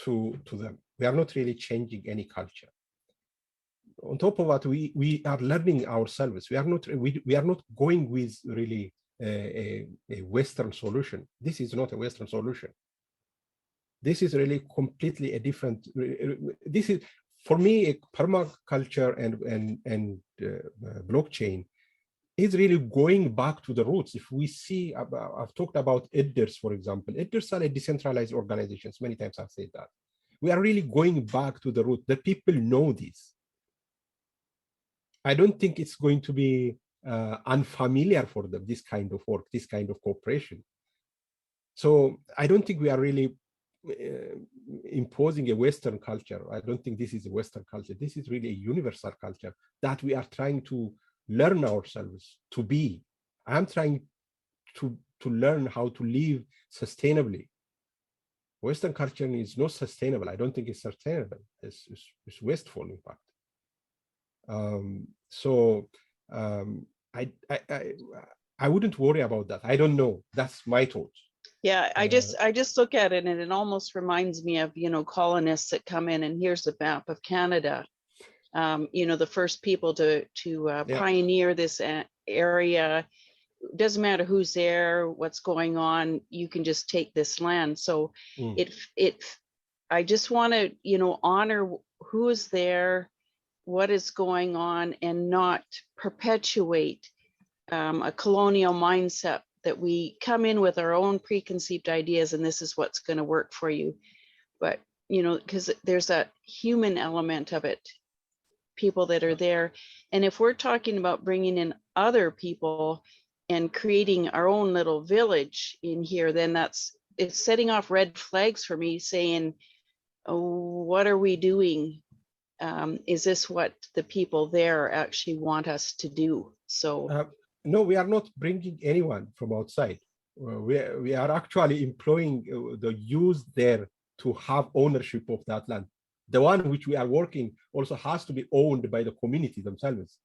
S3: to them. We are not really changing any culture. On top of that, we are learning ourselves. We are not going with really a Western solution. This is not a Western solution. This is really completely a different. This is, for me, a permaculture and blockchain is really going back to the roots. If we see, I've talked about EDDRs, for example. EDDRs are decentralized organizations. Many times I've said that. We are really going back to the root. The people know this. I don't think it's going to be unfamiliar for them, this kind of work, this kind of cooperation. So I don't think we are really imposing a Western culture. I don't think this is a Western culture. This is really a universal culture that we are trying to learn ourselves to be. I'm trying to learn how to live sustainably. Western culture is not sustainable. I don't think it's sustainable. It's wasteful, in fact. I wouldn't worry about that. I don't know. That's my thoughts.
S1: Yeah, I just look at it and it almost reminds me of, colonists that come in, and here's a map of Canada. The first people to pioneer this area. Doesn't matter who's there, what's going on, you can just take this land. So I just want to, honor who is there, what is going on, and not perpetuate a colonial mindset that we come in with our own preconceived ideas and this is what's going to work for you. But, because there's that human element of it, people that are there. And if we're talking about bringing in other people and creating our own little village in here, then it's setting off red flags for me, saying, oh, what are we doing? Is this what the people there actually want us to do? So
S3: no, we are not bringing anyone from outside. We are actually employing the youth there to have ownership of that land. The one which we are working also has to be owned by the community themselves.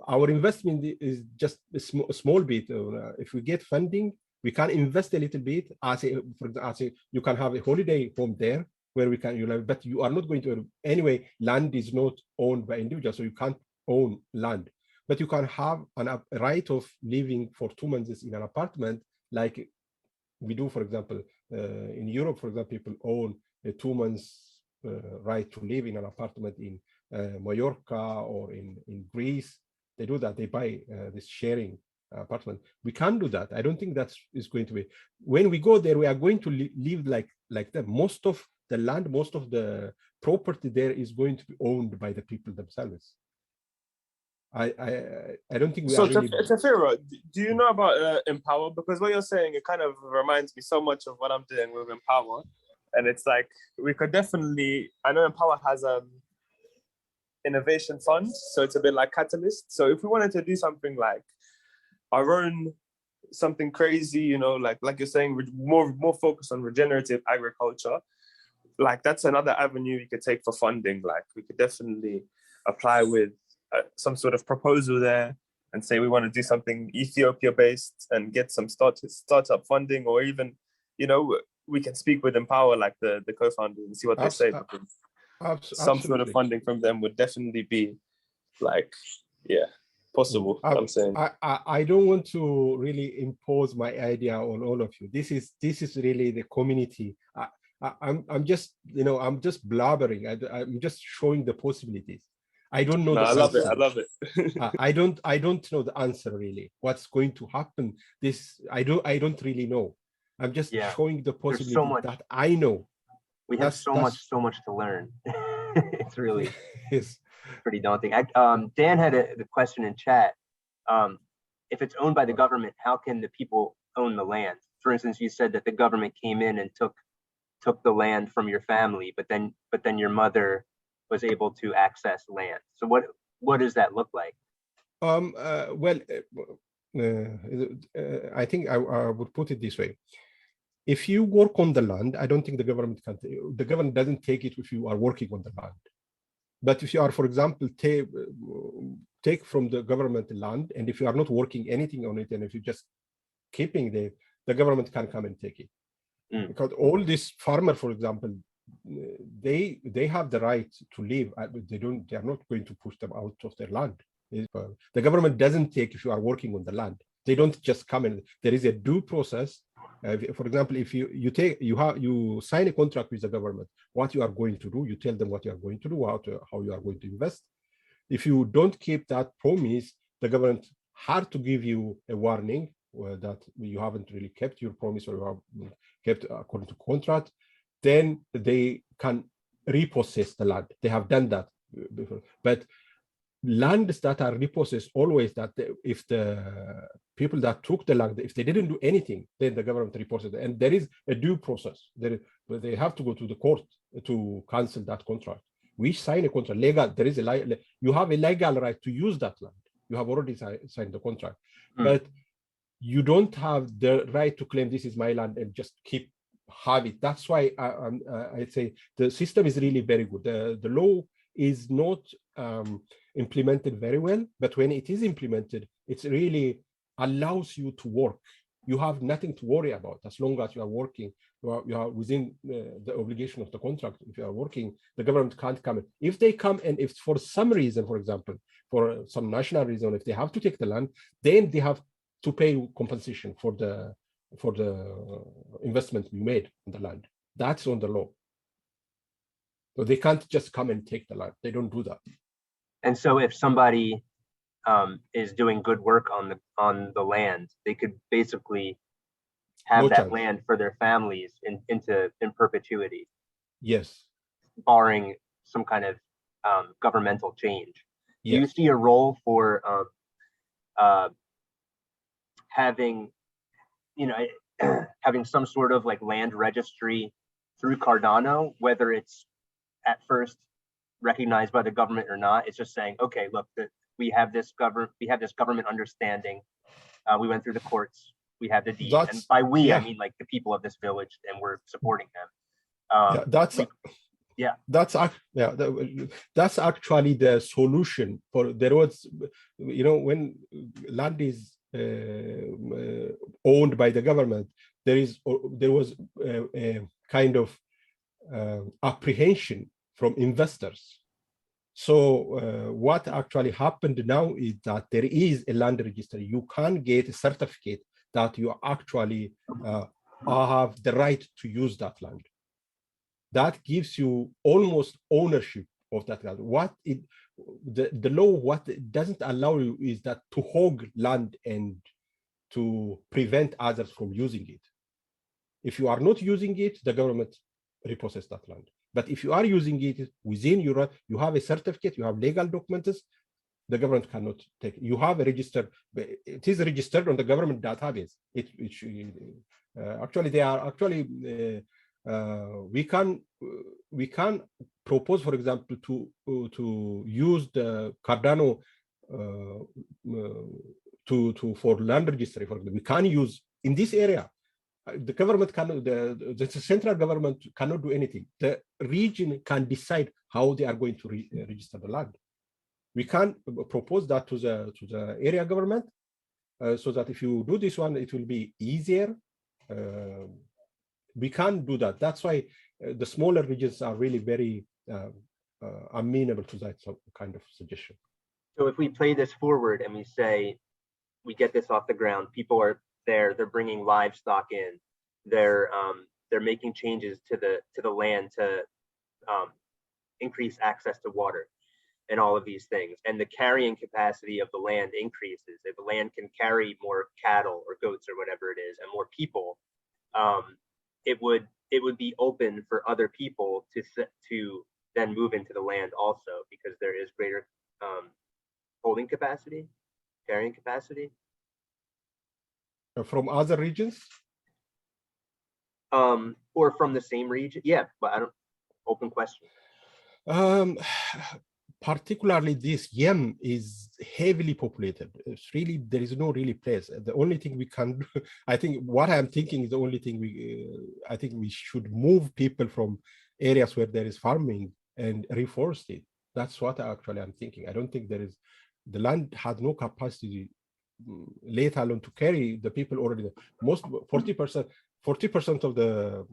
S3: Our investment is just a small bit. If we get funding, we can invest a little bit. You can have a holiday home there where we can, but you are not going to, anyway, land is not owned by individuals, so you can't own land. But you can have a right of living for 2 months in an apartment, like we do, for example, in Europe, for example, people own a 2 months right to live in an apartment in Mallorca or in Greece. They do that. They buy this sharing apartment. We can't do that. I don't think that is going to be. When we go there, we are going to live like that. Most of the land, most of the property there is going to be owned by the people themselves. I don't think we are really...
S4: Tefera, do you know about Empower? Because what you're saying, it kind of reminds me so much of what I'm doing with Empower. And it's like, we could definitely, I know Empower has innovation funds, so it's a bit like Catalyst. So if we wanted to do something like our own, something crazy, like you're saying, more focused on regenerative agriculture, like that's another avenue you could take for funding. Like we could definitely apply with some sort of proposal there and say we want to do something Ethiopia-based and get some startup funding, or even, we can speak with Empower, like the co-founders, and see what they say. Some sort of funding from them would definitely be possible. I'm saying
S3: I don't want to really impose my idea on all of you. This is really the community. I'm just blabbering. I'm just showing the possibilities. I don't know.
S4: I love it.
S3: I don't know the answer really. What's going to happen? I don't really know. I'm just showing the possibility that I know.
S2: We have so much to learn. It's really pretty daunting. Dan had the question in chat. If it's owned by the government, how can the people own the land? For instance, you said that the government came in and took the land from your family, but then your mother was able to access land. So what does that look like?
S3: I think I would put it this way. if you work on the land, I don't think the government can. The government doesn't take it if you are working on the land. But if you are, for example, take from the government land, and if you are not working anything on it, and if you're just keeping the government can come and take it. Because all these farmers, for example, they have the right to live. They are not going to push them out of their land. The government doesn't take if you are working on the land. They don't just come in. There is a due process. For example, if you sign a contract with the government, what you are going to do, you tell them what you are going to do, how you are going to invest. If you don't keep that promise, the government had to give you a warning that you haven't really kept your promise or you have kept according to contract. Then they can repossess the land. They have done that before. But lands that are repossessed, always that if the people that took the land, if they didn't do anything, then the government repossesses it. And there is a due process. They have to go to the court to cancel that contract. We sign a contract, legal. There is you have a legal right to use that land. You have already signed the contract, but you don't have the right to claim this is my land and just have it. That's why I'd say the system is really very good. The law is not implemented very well, but when it is implemented, it really allows you to work. You have nothing to worry about as long as you are working. You are within the obligation of the contract. If you are working, the government can't come in. If they come and if for some reason, for example, for some national reason, if they have to take the land, then they have to pay compensation for the investment you made in the land. That's on the law. So they can't just come and take the land. They don't do that.
S2: And so if somebody is doing good work on the land, they could basically have that land for their families in perpetuity.
S3: Yes.
S2: Barring some kind of governmental change.
S3: Yes.
S2: Do you see a role for having, having some sort of like land registry through Cardano, whether it's at first recognized by the government or not? It's just saying, okay, look, we have this government understanding. We went through the courts. We have the deed, and by we, I mean like the people of this village, and we're supporting them.
S3: That's actually the solution. For there was, when land is owned by the government, there was a kind of apprehension from investors. So what actually happened now is that there is a land register. You can get a certificate that you actually have the right to use that land. That gives you almost ownership of that land. The law, what it doesn't allow you is that to hog land and to prevent others from using it. If you are not using it, the government repossesses that land. But if you are using it within your right, you have a certificate, you have legal documents, the government cannot take it. You have a register, it is registered on the government database. Actually, they are actually, we can propose, for example, to use the Cardano for land registry. For example, we can use in this area. The government cannot, the central government cannot do anything. The region can decide how they are going to register the land. We can propose that to the area government, so that if you do this one, it will be easier. We can do that. That's why the smaller regions are really very amenable to that kind of suggestion.
S2: So if we play this forward and we say, we get this off the ground, people are there, they're bringing livestock in, they're making changes to the land to increase access to water and all of these things, and the carrying capacity of the land increases. If the land can carry more cattle or goats or whatever it is, and more people, it would be open for other people to then move into the land also, because there is greater holding capacity, carrying capacity.
S3: From other regions?
S2: Or from the same region? Yeah, but I don't, open question.
S3: Particularly this Yem is heavily populated. It's really, there is no really place. The only thing we can do, I think what I'm thinking is the only thing I think we should move people from areas where there is farming and reforest it. That's what actually I'm thinking. I don't think there is, the land has no capacity, let alone to carry the people already. Most 40% of the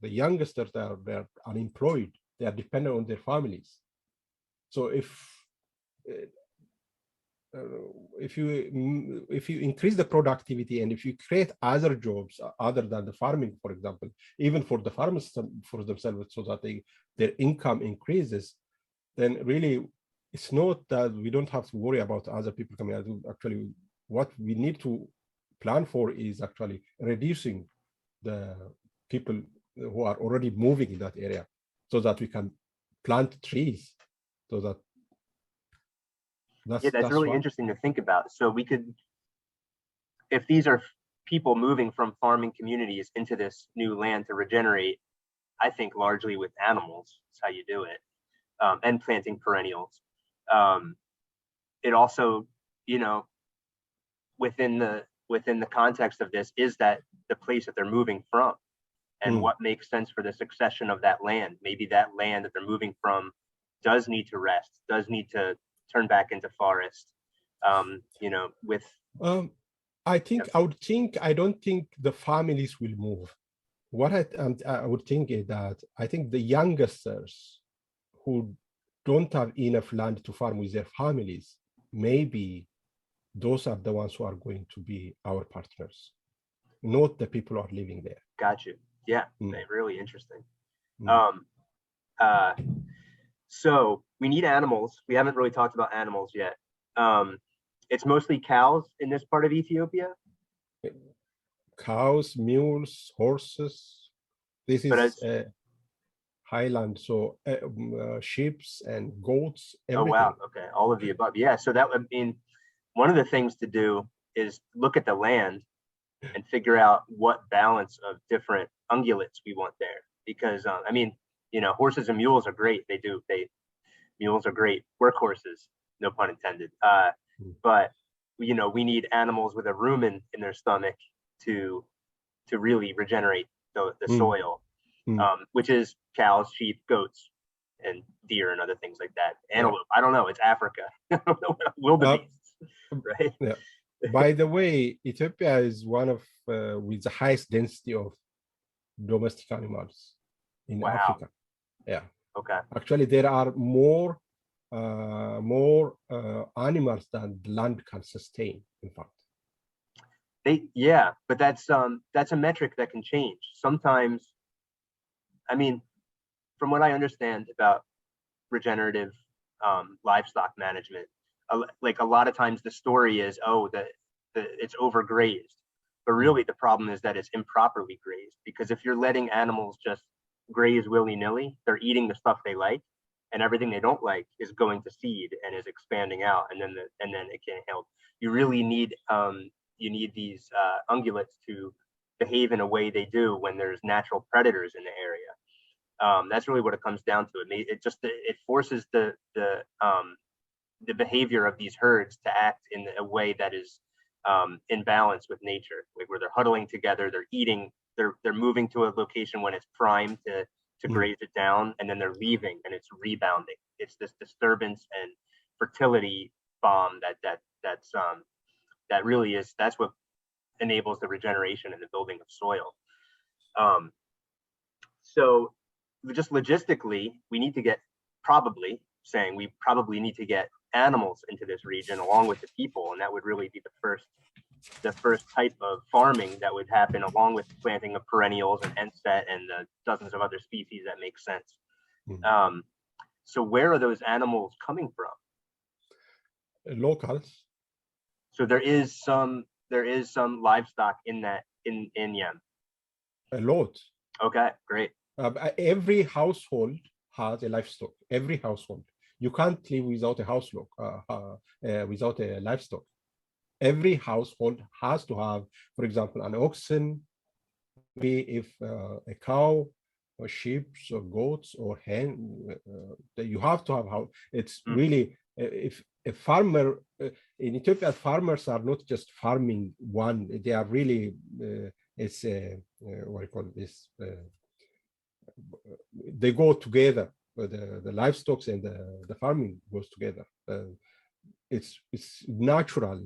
S3: youngsters that they're unemployed, they are dependent on their families. So if you increase the productivity and if you create other jobs other than the farming, for example, even for the farmers for themselves, so that their income increases, then really it's not that we don't have to worry about other people coming out. Actually, what we need to plan for is actually reducing the people who are already moving in that area, so that we can plant trees, so that
S2: that's really interesting to think about. So we could, if these are people moving from farming communities into this new land to regenerate, I think largely with animals, that's how you do it, and planting perennials. It also, you know, within the context of this is that the place that they're moving from, and what makes sense for the succession of that land. Maybe that land that they're moving from does need to rest, does need to turn back into forest. You know, with
S3: I don't think the families will move. What I would think is that I think the youngsters who don't have enough land to farm with their families, maybe those are the ones who are going to be our partners, not the people who are living there.
S2: Got you. Yeah, really interesting. So we need animals. We haven't really talked about animals yet. It's mostly cows in this part of Ethiopia.
S3: Cows, mules, horses. This is highland, so sheep and goats. Everything.
S2: Oh wow, okay, all of the above. Yeah, so that would mean one of the things to do is look at the land and figure out what balance of different ungulates we want there. Because I mean, you know, horses and mules are great. Mules are great workhorses, no pun intended. But you know, we need animals with a rumen in their stomach to really regenerate the soil, which is cows, sheep, goats, and deer and other things like that. Antelope, I don't know. It's Africa. Wildebeests, right?
S3: Yeah. By the way, Ethiopia is one of with the highest density of domestic animals in Africa. Yeah.
S2: Okay.
S3: Actually, there are more animals than the land can sustain. In fact.
S2: But that's a metric that can change. Sometimes, I mean, from what I understand about regenerative livestock management, like a lot of times the story is, oh, it's overgrazed, but really the problem is that it's improperly grazed. Because if you're letting animals just graze willy-nilly, they're eating the stuff they like, and everything they don't like is going to seed and is expanding out, and then it can't help. You really need these ungulates to behave in a way they do when there's natural predators in the area. That's really what it comes down to. It forces the behavior of these herds to act in a way that is in balance with nature, like where they're huddling together, they're eating, they're moving to a location when it's primed to graze it down, and then they're leaving and it's rebounding. It's this disturbance and fertility bomb that really is, that's what enables the regeneration and the building of soil. So just logistically, we need to get, we probably need to get animals into this region along with the people, and that would really be the first type of farming that would happen, along with planting of perennials and enset and the dozens of other species that make sense. So where are those animals coming from?
S3: Locals.
S2: So there is some livestock in Yem.
S3: A lot.
S2: Okay, great.
S3: Every household has a livestock. Every household. You can't live without a without a livestock. Every household has to have, for example, an oxen, maybe if a cow, or sheep, or goats, or hen. You have to have. It's really, if a farmer in Ethiopia, farmers are not just farming one; they are really it's what do you call this? They go together. The livestock and the farming goes together. It's natural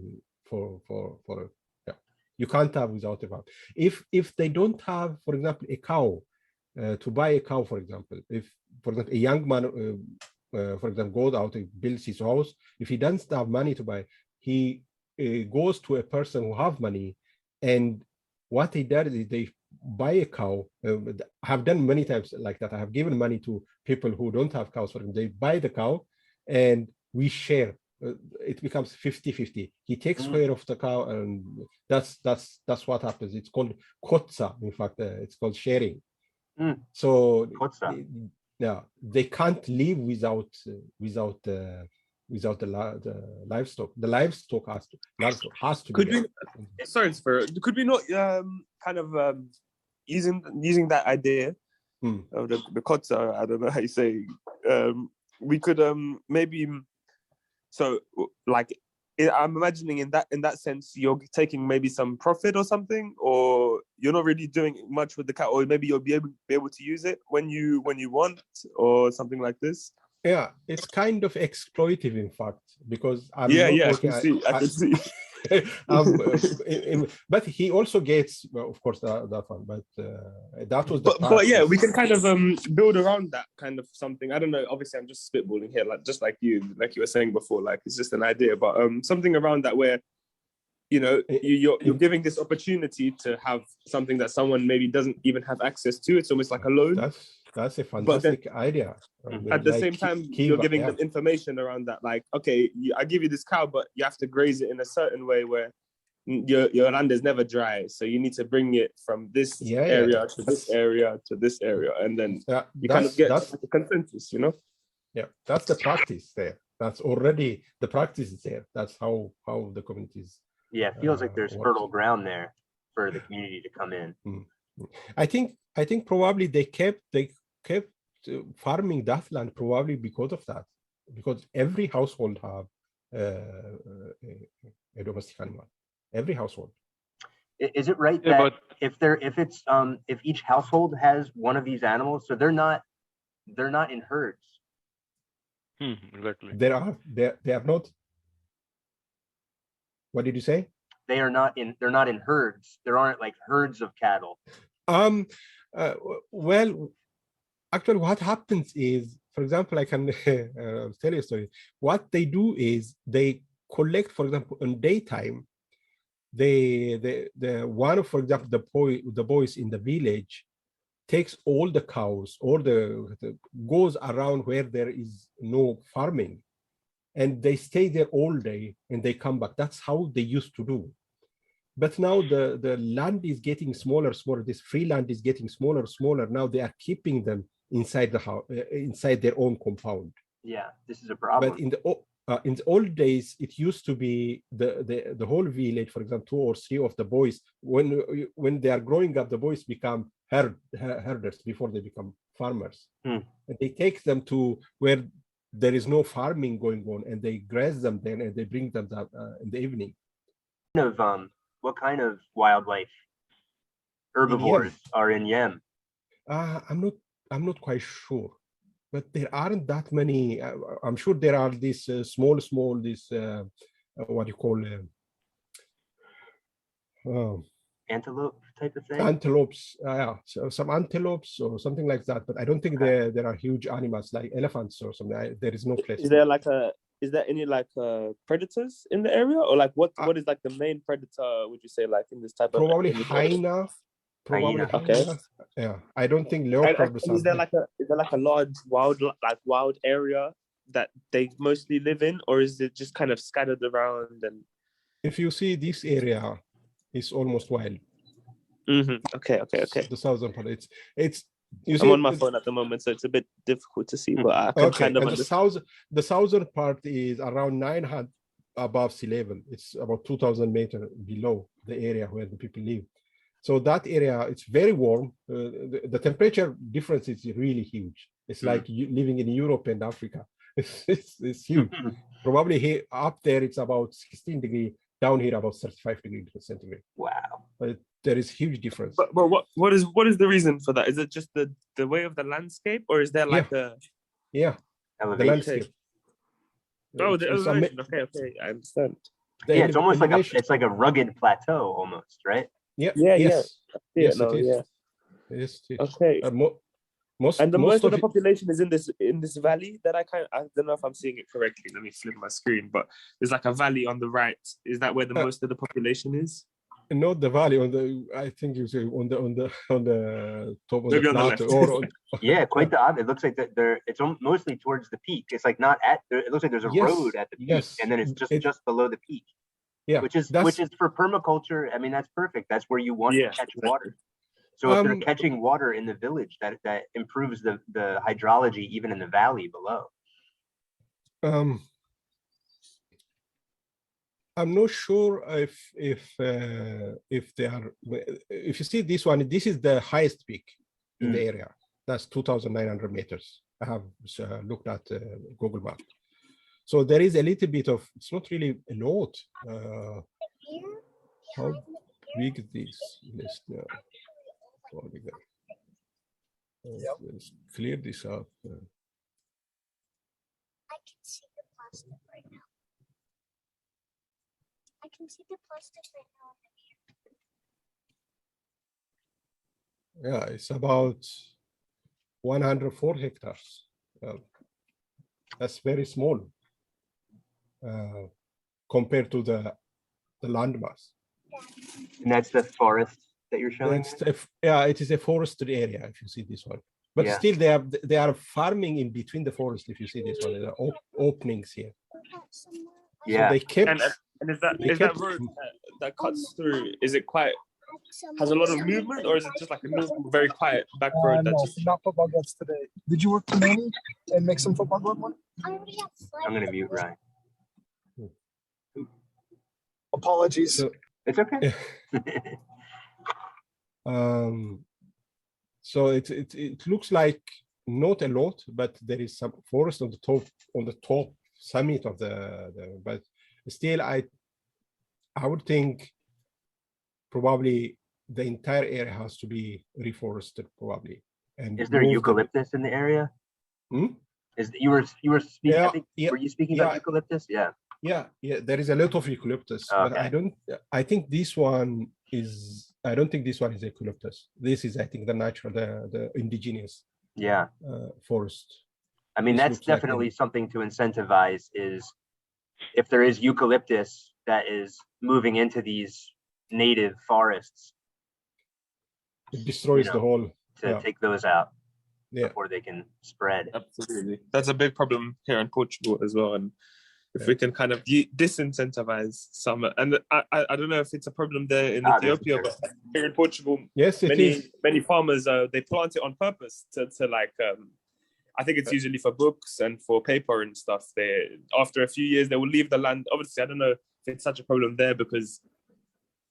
S3: for yeah. You can't have without a farm. If they don't have, for example, a cow, to buy a cow, for example, if for example a young man, for example, goes out and builds his house, if he doesn't have money to buy, he goes to a person who have money, and what he does is they buy a cow. I have done many times like that. I have given money to people who don't have cows for them. They buy the cow, and we share. It becomes 50-50. He takes care of the cow, and that's what happens. It's called kotza. In fact, it's called sharing. So yeah, they can't live without the livestock. The livestock has to
S4: Could
S3: be
S4: we? Sorry, could we not kind of using that idea of the kotza? I don't know how you say. We could maybe. So, like, I'm imagining in that sense, you're taking maybe some profit or something, or you're not really doing much with the cow, or maybe you'll be able to use it when you want, or something like this.
S3: Yeah, it's kind of exploitive, in fact, because I'm
S4: Yeah,
S3: not
S4: I
S3: working.
S4: can see.
S3: But he also gets, well, of course, that one. But that was the.
S4: But yeah, we can kind of build around that kind of something. I don't know. Obviously, I'm just spitballing here, like you were saying before. Like it's just an idea, but something around that where, you know, you're giving this opportunity to have something that someone maybe doesn't even have access to. It's almost like a loan.
S3: That's a fantastic idea.
S4: At the same time, you're giving them information around that. Like, okay, I give you this cow, but you have to graze it in a certain way where your land is never dry. So you need to bring it from this area to this area to this area, and then you kind of get a consensus, you know?
S3: Yeah, that's the practice there. That's already the practice is there. That's how the communities.
S2: Yeah, it feels like there's fertile ground there for the community to come in.
S3: I think probably they kept farming that land probably because of that, because every household have a domestic animal. Every household.
S2: Is it right that if each household has one of these animals, so they're not in herds?
S6: Exactly.
S3: They are not. What did you say?
S2: They're not in herds. There aren't like herds of cattle.
S3: Well, actually, what happens is, for example, I can tell you a story. What they do is they collect, for example, in daytime. The one, for example, the boys in the village takes all the cows, or the goes around where there is no farming, and they stay there all day and they come back. That's how they used to do. But now the land is getting smaller. This free land is getting smaller. Now they are keeping them inside the house, inside their own compound.
S2: Yeah, this is a problem.
S3: But in the old days, it used to be the whole village, for example, 2 or 3 of the boys. When they are growing up, the boys become herders before they become farmers. And they take them to where there is no farming going on, and they graze them then, and they bring them in the evening.
S2: What kind of wildlife herbivores are in Yem?
S3: I'm not quite sure, but there aren't that many. I'm sure there are these small these what do you call
S2: antelope type of thing?
S3: Antelopes, so some antelopes or something like that, but I don't think there are huge animals like elephants or something. There is no place.
S4: Is there any like predators in the area, or like what is like the main predator, would you say, like in this type
S3: probably
S4: of
S3: hyena? Probably hyena. Okay. Yeah, I don't think leopards.
S4: Is there like a large wild area that they mostly live in, or is it just kind of scattered around? And
S3: if you see this area, it's almost wild.
S4: Okay.
S3: The southern part, it's.
S4: I'm on my phone at the moment, so it's a bit difficult to see, but I can kind of understand.
S3: The southern part is around 900 above sea level. It's about 2,000 meters below the area where the people live. So that area, it's very warm. The temperature difference is really huge. It's like living in Europe and Africa. It's huge. Probably here up there it's about 16 degree, down here about 35 degrees centigrade.
S2: Wow.
S3: But there is huge difference.
S4: But what is the reason for that? Is it just the way of the landscape, or is there like a
S3: Yeah, the
S2: Elevation.
S3: landscape.
S4: oh the
S3: It's
S4: elevation? Okay, I understand.
S3: the
S2: Yeah, it's almost like
S3: elevation-
S2: it's like a rugged plateau almost, right?
S3: yeah,
S4: Yeah,
S3: yes,
S4: Yeah,
S3: yes,
S4: no,
S3: it is.
S4: yeah.
S3: Yes, it is.
S4: Okay.
S3: Most
S4: And the
S3: most
S4: most of the
S3: it-
S4: population is in this valley that I don't know if I'm seeing it correctly. Let me flip my screen, but there's like a valley on the right. Is that where the most of the population is?
S3: not the valley on the. I think you say on the top of the
S4: Maybe on the
S3: plateau
S4: left.
S3: or on,
S2: Yeah, quite the opposite. It looks like that there. It's mostly towards the peak. It's like not at. It looks like there's a
S3: Yes,
S2: road at the peak,
S3: yes.
S2: and then it's
S3: It-
S2: just below the peak.
S3: yeah,
S2: Which is for permaculture. I mean, that's perfect. That's where you want
S4: Yeah,
S2: to catch
S4: exactly.
S2: water. So if they're
S3: Um,
S2: catching water in the village, that improves the hydrology even in the valley below.
S3: I'm not sure if they are. If you see this one, this is the highest peak in the area. That's 2,900 meters. I have looked at Google Map. So there is a little bit of. It's not really a lot. How big is this? Let's clear this up.
S7: I can see the plastic right now. I can see the plastic right now.
S3: Yeah, it's about 104 hectares. That's very small compared to the landmass.
S2: And that's the forest that you're showing.
S3: Yeah, it is a forested area. If you see this one, but
S2: Yeah.
S3: still they are farming in between the forest. If you see this one, there are openings here.
S2: Yeah.
S3: So they kept.
S4: And is that
S3: They kept-
S4: road that cuts through? Is it quite has a lot of movement, or is it just like a very quiet back road that
S5: No,
S4: just?
S5: not football gloves today. Did you work Panini and make some football glove one?
S7: I already have slime.
S2: I'm gonna mute Ryan.
S5: Apologies.
S3: So-
S2: It's okay.
S3: So it looks like not a lot, but there is some forest on the top summit of the but still I would think probably the entire area has to be reforested probably. And
S2: Is there
S3: move the-
S2: eucalyptus in the area?
S3: Hmm?
S2: You were speaking?
S3: Yeah,
S2: I think,
S3: yeah,
S2: were you speaking
S3: yeah.
S2: about eucalyptus? Yeah.
S3: Yeah, there is a lot of eucalyptus, but
S2: Okay.
S3: I think this one is, I don't think this one is eucalyptus. This is, I think, the natural, the indigenous
S2: Yeah.
S3: forest.
S2: I mean,
S3: This
S2: that's
S3: looks like
S2: definitely something to incentivize is if there is eucalyptus that is moving into these native forests
S3: It destroys
S2: know,
S3: the whole,
S2: to
S3: Yeah.
S2: take those out
S3: yeah.
S2: before they can spread.
S4: Absolutely, that's a big problem here in Portugal as well. And if we can kind of disincentivize some, and I don't know if it's a problem there in Ethiopia, but here in Portugal,
S3: Yes, it is.
S4: many farmers they plant it on purpose to like I think it's usually for books and for paper and stuff. They after a few years they will leave the land. Obviously, I don't know if it's such a problem there because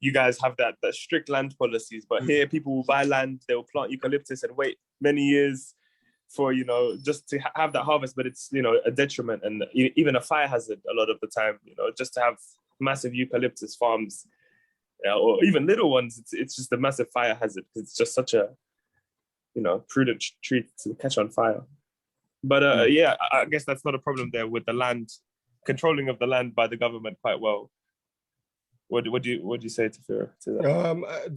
S4: you guys have that strict land policies, but here people will buy land, they will plant eucalyptus and wait many years for just to have that harvest, but it's a detriment and even a fire hazard a lot of the time. Just to have massive eucalyptus farms or even little ones, it's just a massive fire hazard because it's just such a prudent tree to catch on fire. But yeah, I guess that's not a problem there with the land controlling of the land by the government quite well. What do you say to that?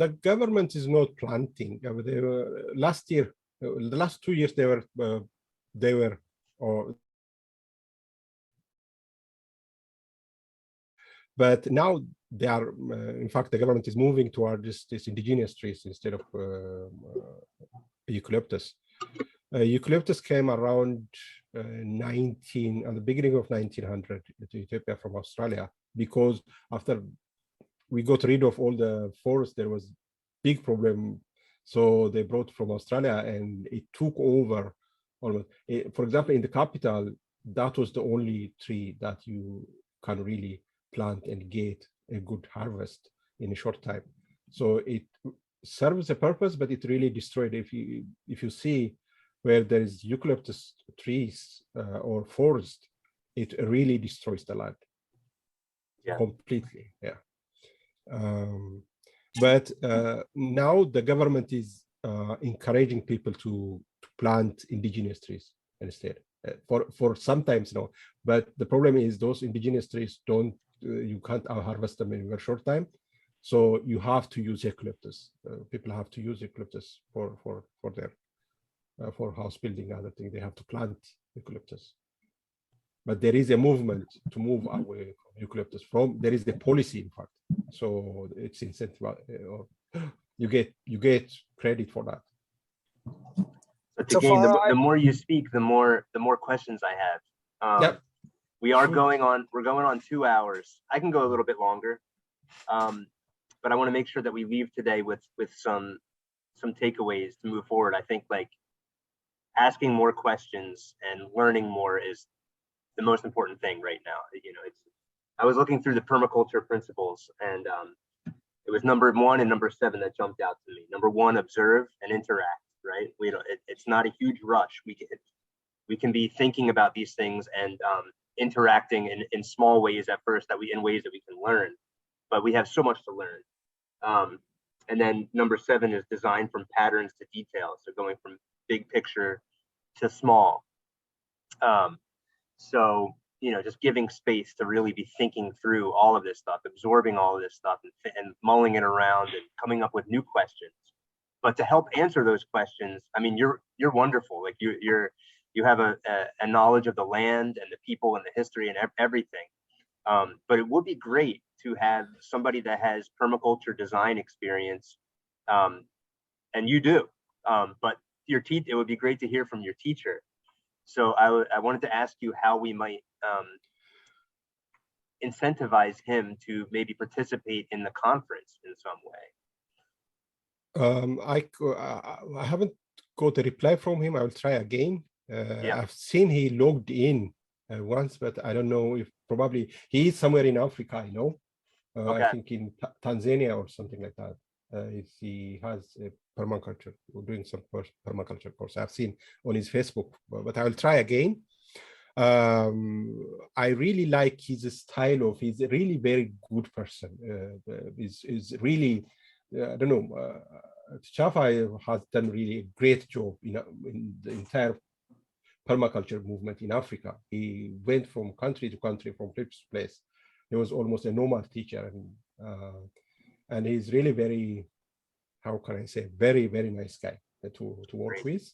S3: The government is not planting. They were, last year, the last 2 years, they were, but now they are. In fact, the government is moving toward this indigenous trees instead of eucalyptus. Eucalyptus came around at the beginning of 1900 to Ethiopia from Australia, because after we got rid of all the forest, there was big problem. So they brought from Australia and it took over almost. For example, in the capital, that was the only tree that you can really plant and get a good harvest in a short time. So it serves a purpose, but it really destroyed. If you see where there is eucalyptus trees or forest, it really destroys the land.
S2: Yeah.
S3: Completely. Yeah. But now the government is encouraging people to plant indigenous trees instead. For sometimes no, but the problem is those indigenous trees don't, you can't harvest them in a very short time, so you have to use eucalyptus. People have to use eucalyptus for their for house building, other thing. They have to plant eucalyptus. But there is a movement to move away from eucalyptus. There is the policy, in fact. So it's incentive, or you get credit for that.
S2: But
S5: So
S2: again,
S5: far,
S2: the more you speak, the more questions I have.
S3: Yep.
S2: We are
S3: Sure.
S2: we're going on 2 hours. I can go a little bit longer. But I want to make sure that we leave today with some takeaways to move forward. I think like asking more questions and learning more is the most important thing right now. You know, I was looking through the permaculture principles, and it was number 1 and number 7 that jumped out to me. Number 1, observe and interact. Right? It's not a huge rush. We can be thinking about these things and interacting in small ways at first, in ways that we can learn. But we have so much to learn. And then number 7 is design from patterns to details. So going from big picture to small. So, you know, just giving space to really be thinking through all of this stuff, absorbing all of this stuff, and mulling it around and coming up with new questions. But to help answer those questions, I mean, you're wonderful. Like you have a knowledge of the land and the people and the history and everything. But it would be great to have somebody that has permaculture design experience, and you do. But it would be great to hear from your teacher. So I wanted to ask you how we might incentivize him to maybe participate in the conference in some way.
S3: I haven't got a reply from him. I will try again.
S2: Yeah.
S3: I've seen he logged in once, but I don't know if probably he is somewhere in Africa. I know.
S2: Okay.
S3: I think in Tanzania or something like that. He has a permaculture. We're doing some permaculture course. I've seen on his Facebook, but I will try again. I really like his style of. He's a really very good person. Is really. I don't know. Chafa has done really a great job in the entire permaculture movement in Africa. He went from country to country, from place to place. He was almost a nomad teacher, and he's really very, how can I say, very, very nice guy to work with.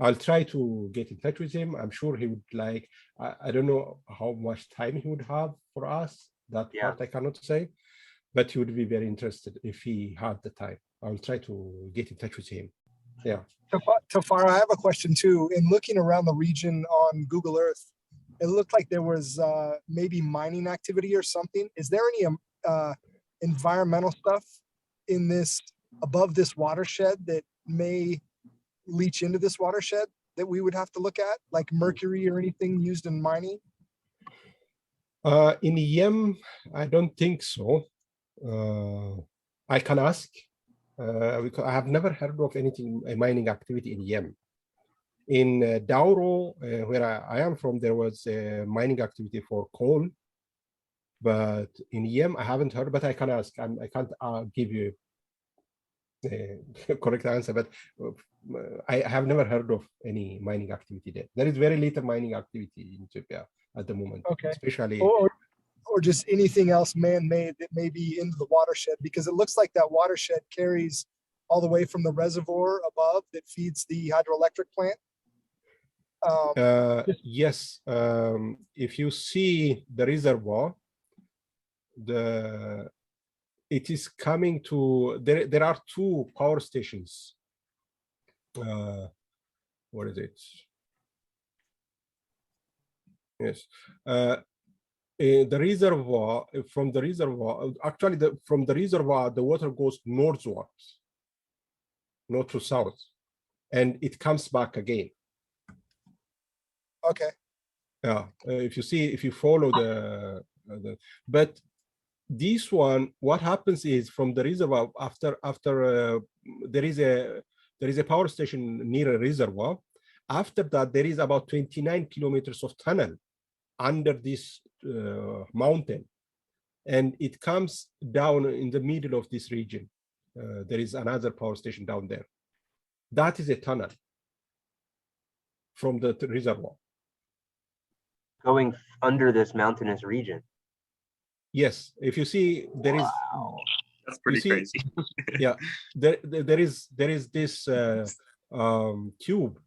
S3: I'll try to get in touch with him. I'm sure he would like. I don't know how much time he would have for us. That part I cannot say. But he would be very interested if he had the time. I will try to get in touch with him. Yeah.
S5: Tafara, I have a question too. In looking around the region on Google Earth, it looked like there was maybe mining activity or something. Is there any environmental stuff above this watershed that may leach into this watershed that we would have to look at, like mercury or anything used in mining?
S3: In Yem, I don't think so. I can ask. Because I have never heard of anything, a mining activity in Yem. In Dauro, where I am from, there was a mining activity for coal. But in Yem, I haven't heard, but I can ask. I can't give you a correct answer, but I have never heard of any mining activity there. There is very little mining activity in Ethiopia at the moment, especially.
S5: Or just anything else man-made that may be into the watershed, because it looks like that watershed carries all the way from the reservoir above that feeds the hydroelectric plant.
S3: Yes, if you see the reservoir, it is coming to there are 2 power stations. What is it? Yes. The reservoir, from the reservoir, actually from the reservoir, the water goes northwards, not to south, and it comes back again.
S5: Okay.
S3: Yeah, if you follow but this one, what happens is from the reservoir, after there is a power station near a reservoir, After that, there is about 29 kilometers of tunnel under this mountain, and it comes down in the middle of this region. There is another power station down there. That is a tunnel from the reservoir.
S2: Going under this mountainous region.
S3: Yes, if you see, there is.
S2: Wow.
S4: That's pretty
S3: see-
S4: crazy.
S3: Yeah, there is this tube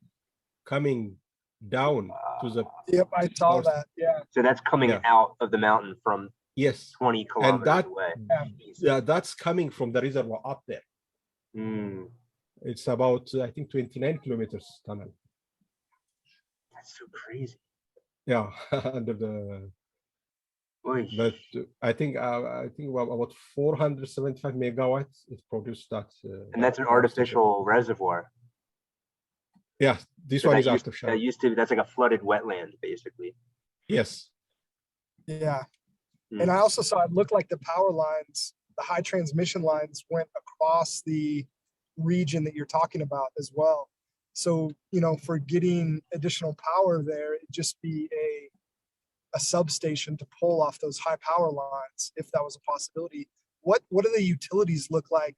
S3: coming down to the.
S5: Yep, I saw that. Yeah.
S2: So that's coming
S3: Yeah.
S2: out of the mountain from
S3: Yes,
S2: 20
S3: and
S2: kilometers away.
S3: that's coming from the reservoir up there.
S2: Mm,
S3: It's about, I think, 29 kilometers tunnel.
S2: that's so crazy.
S3: Yeah, under the.
S2: Oy.
S3: But I think about 475 megawatts it produced that.
S2: And that's an
S3: power station.
S2: artificial reservoir.
S3: Yeah, this
S2: So
S3: one
S2: that
S3: is
S2: used-
S3: artificial.
S2: That used to, that's like a flooded wetland, basically.
S3: Yes.
S5: Yeah.
S2: Mm.
S5: And I also saw it looked like the power lines, the high transmission lines went across the region that you're talking about as well. So, for getting additional power there, it'd just be a substation to pull off those high power lines, if that was a possibility. What do the utilities look like?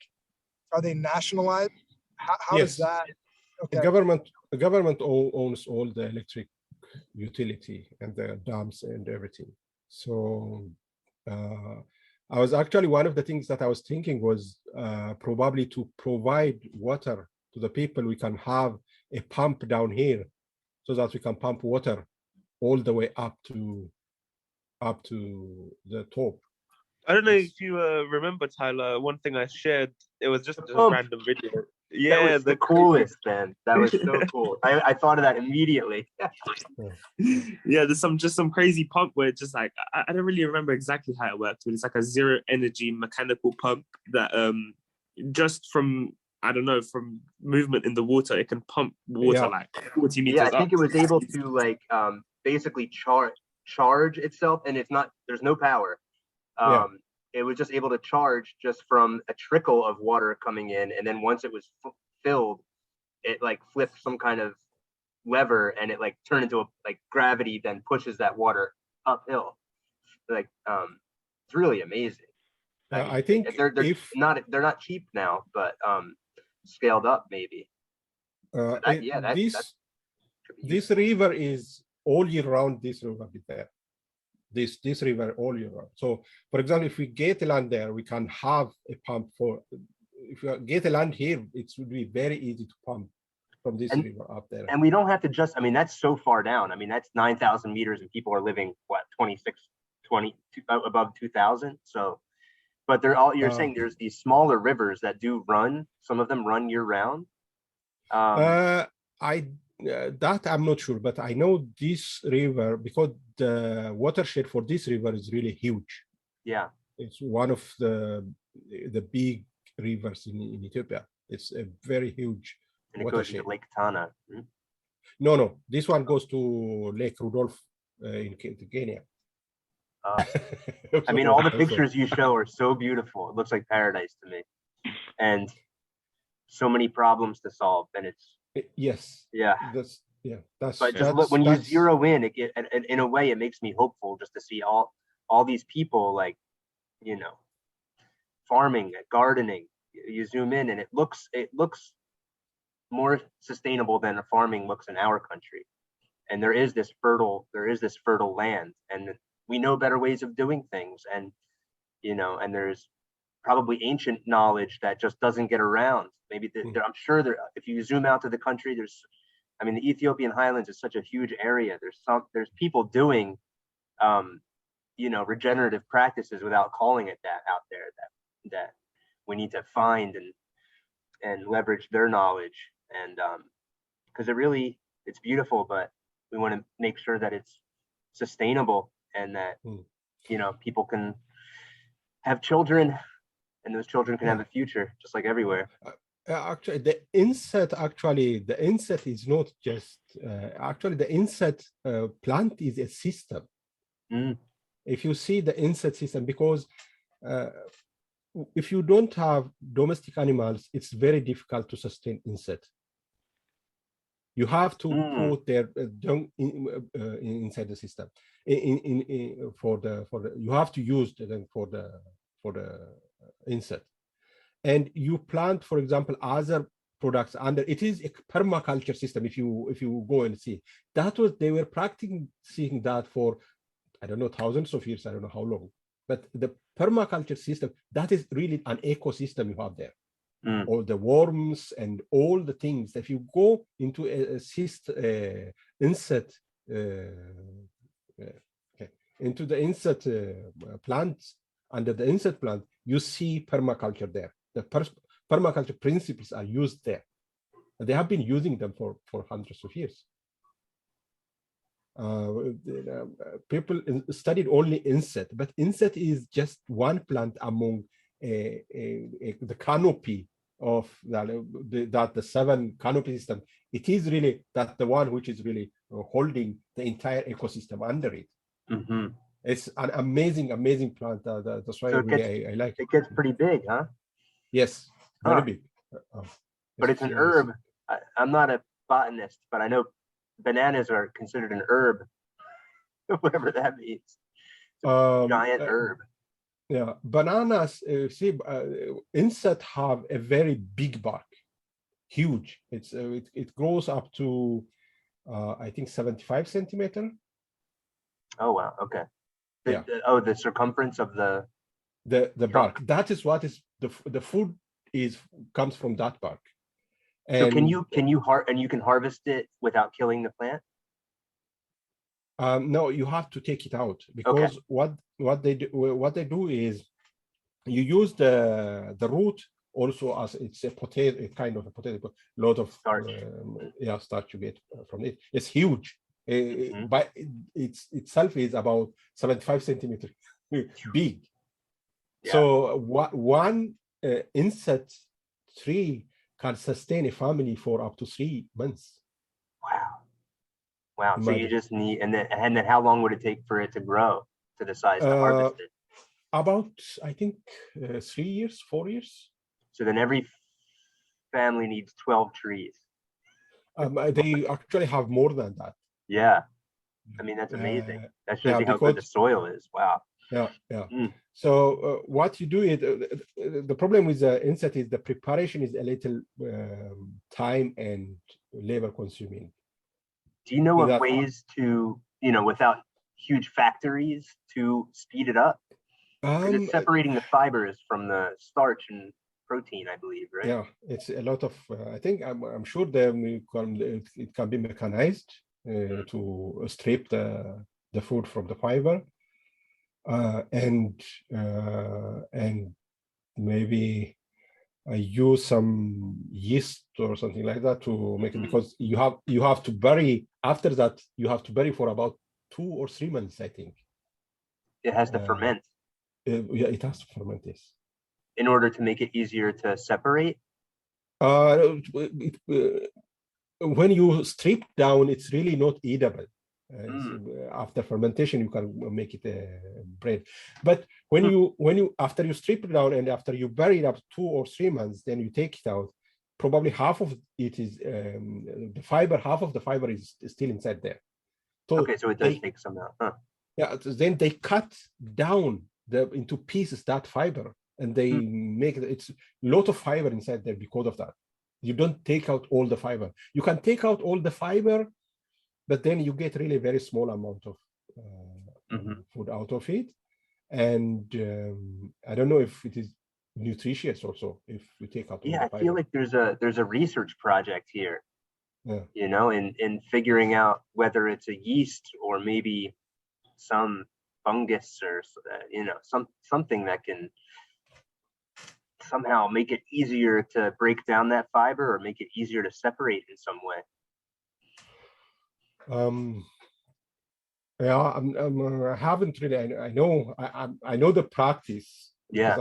S5: Are they nationalized? How does
S3: Yes.
S5: that?
S3: The
S5: Okay.
S3: government owns all the electric utility and the dams and everything. So I was actually, one of the things that I was thinking was probably to provide water to the people. We can have a pump down here so that we can pump water all the way up to the top.
S4: I don't know if you remember, Tyler. One thing I shared, it was just
S2: The
S4: a
S2: pump.
S4: random video.
S2: That
S4: Yeah,
S2: was the coolest, man. That was so cool. I thought of that immediately.
S4: Yeah, there's some crazy pump where it's just like I don't really remember exactly how it works, but it's like a zero energy mechanical pump that just from from movement in the water, it can pump water
S3: Yeah.
S4: like 40 meters
S2: Yeah, I
S4: up.
S2: think it was able to like basically charge itself, and it's not, there's no power.
S3: Yeah.
S2: It was just able to charge just from a trickle of water coming in, and then once it was filled, it like flipped some kind of lever, and it like turned into a like gravity, then pushes that water uphill. Like it's really amazing.
S3: I think
S2: they're
S3: if
S2: they're not cheap now, but scaled up maybe.
S3: this
S2: Could be
S3: this river is all year round. This river is there. This river all year round. So, for example, if we get land there, we can have a pump for. If we get a land here, it would be very easy to pump from this
S2: And-
S3: river up there.
S2: And we don't have to just, I mean, that's so far down. I mean, that's 9,000 meters and people are living, what, 20 above 2,000. So, but they're all, you're saying there's these smaller rivers that do run, some of them run year round.
S3: That I'm not sure, but I know this river because the watershed for this river is really huge.
S2: Yeah.
S3: It's one of the big rivers in Ethiopia. It's a very huge
S2: And it goes
S3: watershed.
S2: into Lake Tana. Mhm.
S3: No, this one goes to Lake Rudolph in Kenya.
S2: I mean, all the pictures you show are so beautiful. It looks like paradise to me. And so many problems to solve. And it's,
S3: Yes,
S2: yeah.
S3: that's
S2: But just look, when you zero in, it in a way, it makes me hopeful just to see all these people like, you know, farming, gardening. You zoom in, and it looks more sustainable than a farming looks in our country. And there is this fertile land, and we know better ways of doing things. And you know, and there's probably ancient knowledge that just doesn't get around. Maybe I'm sure there. If you zoom out to the country, I mean, the Ethiopian highlands is such a huge area. There's people doing, you know, regenerative practices without calling it that out there that we need to find and leverage their knowledge. And because it's beautiful, but we want to make sure that it's sustainable and that, you know, people can have children and those children can have a future just like everywhere.
S3: Actually, the inset is not just actually the inset plant is a system. If you see the inset system, because if you don't have domestic animals, it's very difficult to sustain inset. You have to
S2: Mm.
S3: put their junk inside the system. For the you have to use them for the insect, and you plant, for example, other products under. It is a permaculture system. If you go and see, that was they were practicing that for, I don't know, thousands of years. I don't know how long, but the permaculture system, that is really an ecosystem you have there.
S2: Mm.
S3: All the worms and all the things. If you go into insect into the insect plants, under the insect plant, you see permaculture there. The permaculture principles are used there. And they have been using them for hundreds of years. People studied only insect, but insect is just one plant among the canopy of the 7 canopy system. It is really that the one which is really holding the entire ecosystem under it.
S2: Mm-hmm.
S3: It's an amazing plant. That's why
S2: So
S3: I like it.
S2: It gets pretty big, huh?
S3: Yes, very
S2: Huh.
S3: big.
S2: But it's an herb. I'm not a botanist, but I know bananas are considered an herb, whatever that means. Giant herb.
S3: Yeah, bananas. Insects have a very big bark, huge. It grows up to I think 75 centimeter.
S2: Oh wow. Okay.
S3: Yeah.
S2: The circumference of the
S3: bark. That is what is the food comes from that bark.
S2: So can you harvest it without killing the plant?
S3: No, you have to take it out, because what they do is you use the root also as it's a potato, kind of a potato, lot of
S2: starch.
S3: Starch you get from it. It's huge. But itself is about 75 centimeters big. Yeah. So one insect tree can sustain a family for up to 3 months.
S2: Wow. Imagine. So you just need, and then how long would it take for it to grow to the size to harvest it?
S3: About, I think, 3 years, 4 years.
S2: So then every family needs 12 trees.
S3: They actually have more than that.
S2: Yeah. I mean, that's amazing. That shows you how good the soil is. Wow.
S3: Yeah. So what you do is, the problem with the insect is the preparation is a little time and labor consuming.
S2: Do you know of ways to, without huge factories, to speed it up? It's separating the fibers from the starch and protein, I believe, right?
S3: Yeah, it's a lot of, I think, I'm sure it can be mechanized to strip the food from the fiber. And maybe I use some yeast or something like that to make it, because you have to bury, after that you have to bury for about 2 or 3 months, I think.
S2: It has to ferment.
S3: Yeah, it has to ferment, yes.
S2: In order to make it easier to separate?
S3: When you strip down, it's really not eatable. After fermentation, you can make it bread. But when you after you strip it down and after you bury it up 2 or 3 months, then you take it out. Probably half of it is the fiber. Half of the fiber is still inside there.
S2: So so it does take some out. Huh?
S3: Yeah. Then they cut down into pieces that fiber, and they make it's a lot of fiber inside there because of that. You don't take out all the fiber. You can take out all the fiber, but then you get really very small amount of food out of it. And I don't know if it is nutritious also if you take out all the fiber.
S2: I feel like there's a research project here.
S3: Yeah.
S2: In figuring out whether it's a yeast or maybe some fungus or something that can somehow make it easier to break down that fiber or make it easier to separate in some way.
S3: I haven't really. I know the practice.
S2: Yeah,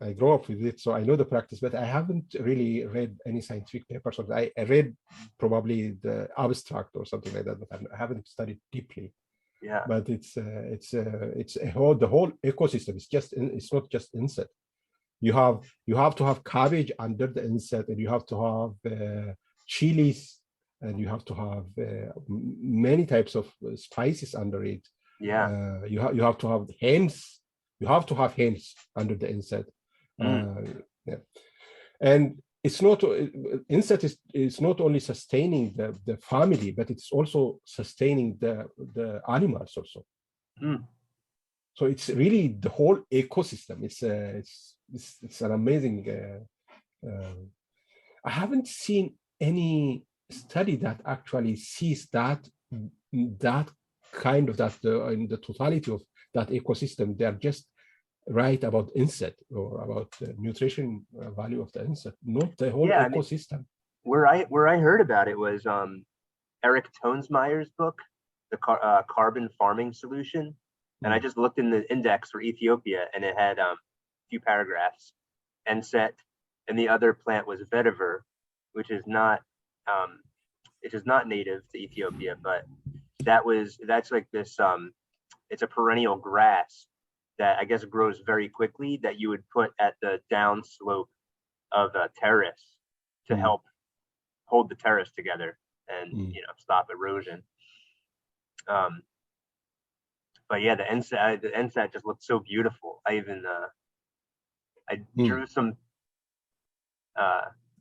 S3: I grew up with it, so I know the practice, but I haven't really read any scientific papers. I read probably the abstract or something like that, but I haven't studied deeply.
S2: Yeah,
S3: but it's the whole ecosystem. It's not just insect. You have to have cabbage under the insect, and you have to have chilies and you have to have many types of spices under it.
S2: Yeah.
S3: You have to have hens. You have to have hens under the insect. Yeah. And it's not insect is not only sustaining the family, but it's also sustaining the animals also. So it's really the whole ecosystem. It's an amazing. I haven't seen any study that actually sees that kind of in the totality of that ecosystem. They are just right about insect or about the nutrition value of the insect, not the whole ecosystem.
S2: Where I heard about it was Eric Tonesmeyer's book, the Carbon Farming Solution, and I just looked in the index for Ethiopia, and it had a few paragraphs. Enset, and the other plant was vetiver, which is not native to Ethiopia, but that's like this. It's a perennial grass that I guess grows very quickly that you would put at the down slope of a terrace to help hold the terrace together and stop erosion. But yeah, the NSAT just looked so beautiful. I even I drew some.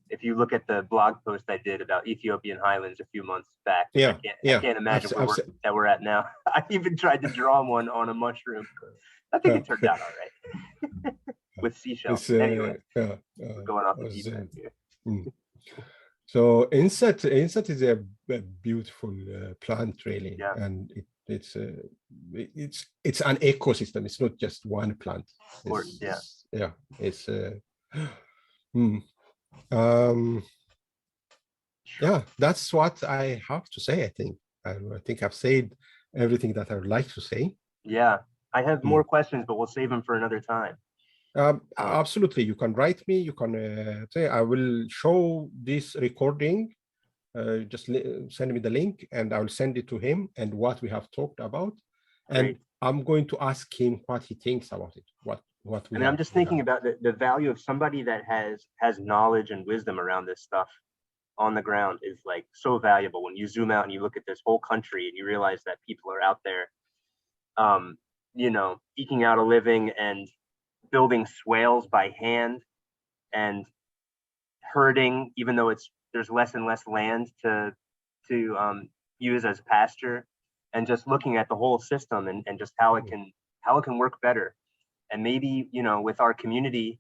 S2: If you look at the blog post I did about Ethiopian highlands a few months back, I can't imagine where we're at now. I even tried to draw one on a mushroom. I think it turned out all right with seashells. Anyway, going off the deep end here.
S3: So inset is a beautiful plant, really, and it's an ecosystem. It's not just one plant. It's that's what I have to say. I think I've said everything that I would like to say.
S2: Yeah, I have more questions, but we'll save them for another time.
S3: Absolutely, you can write me. You can say I will show this recording. Just send me the link, and I will send it to him and what we have talked about. And I'm going to ask him what he thinks about it.
S2: I'm just thinking about the value of somebody that has knowledge and wisdom around this stuff on the ground is like so valuable. When you zoom out and you look at this whole country and you realize that people are out there, eking out a living and building swales by hand and herding, even though there's less and less land to use as pasture, and just looking at the whole system and just how it can work better. And maybe, with our community,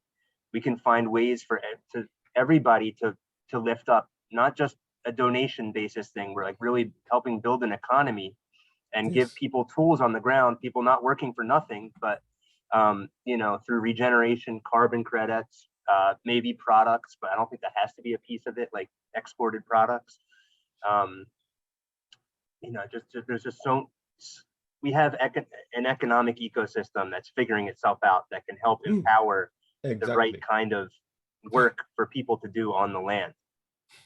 S2: we can find ways for everybody to lift up, not just a donation basis thing. We're like really helping build an economy and give people tools on the ground, people not working for nothing, but, through regeneration, carbon credits, maybe products, but I don't think that has to be a piece of it, like exported products. There's just we have an economic ecosystem that's figuring itself out that can help empower the right kind of work for people to do on the land.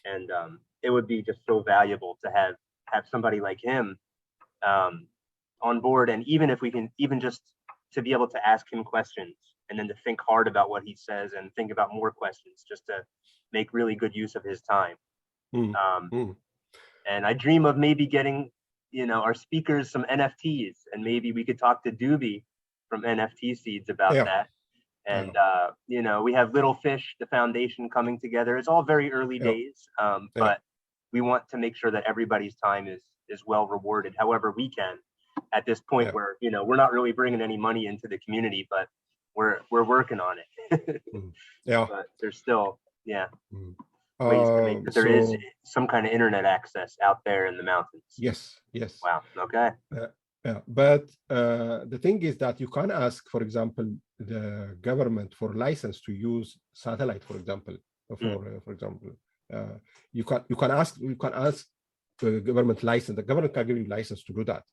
S2: And it would be just so valuable to have somebody like him on board. And even if we can, even just to be able to ask him questions and then to think hard about what he says and think about more questions, just to make really good use of his time. And I dream of maybe getting our speakers some NFTs, and maybe we could talk to Doobie from NFT Seeds about that. And we have Little Fish, the foundation, coming together. It's all very early days, but we want to make sure that everybody's time is well rewarded, however we can, at this point where we're not really bringing any money into the community, but we're working on it. But there's still ways to make that there is some kind of internet access out there in the mountains.
S3: Yes.
S2: Wow. Okay.
S3: But the thing is that you can ask, for example, the government for license to use satellite, for example. For example, you can ask the government license. The government can give you license to do that.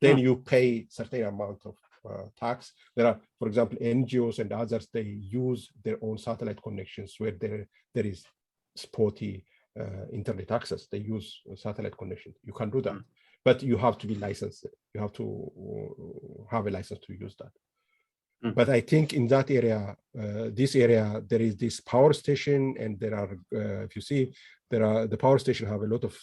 S3: Then you pay certain amount of tax. There are, for example, NGOs and others. They use their own satellite connections where there is spotty internet access. They use a satellite connection. You can do that, but you have to be licensed. You have to have a license to use that. But I think in that area, this area, there is this power station, and there are, if you see, there are the power station have a lot of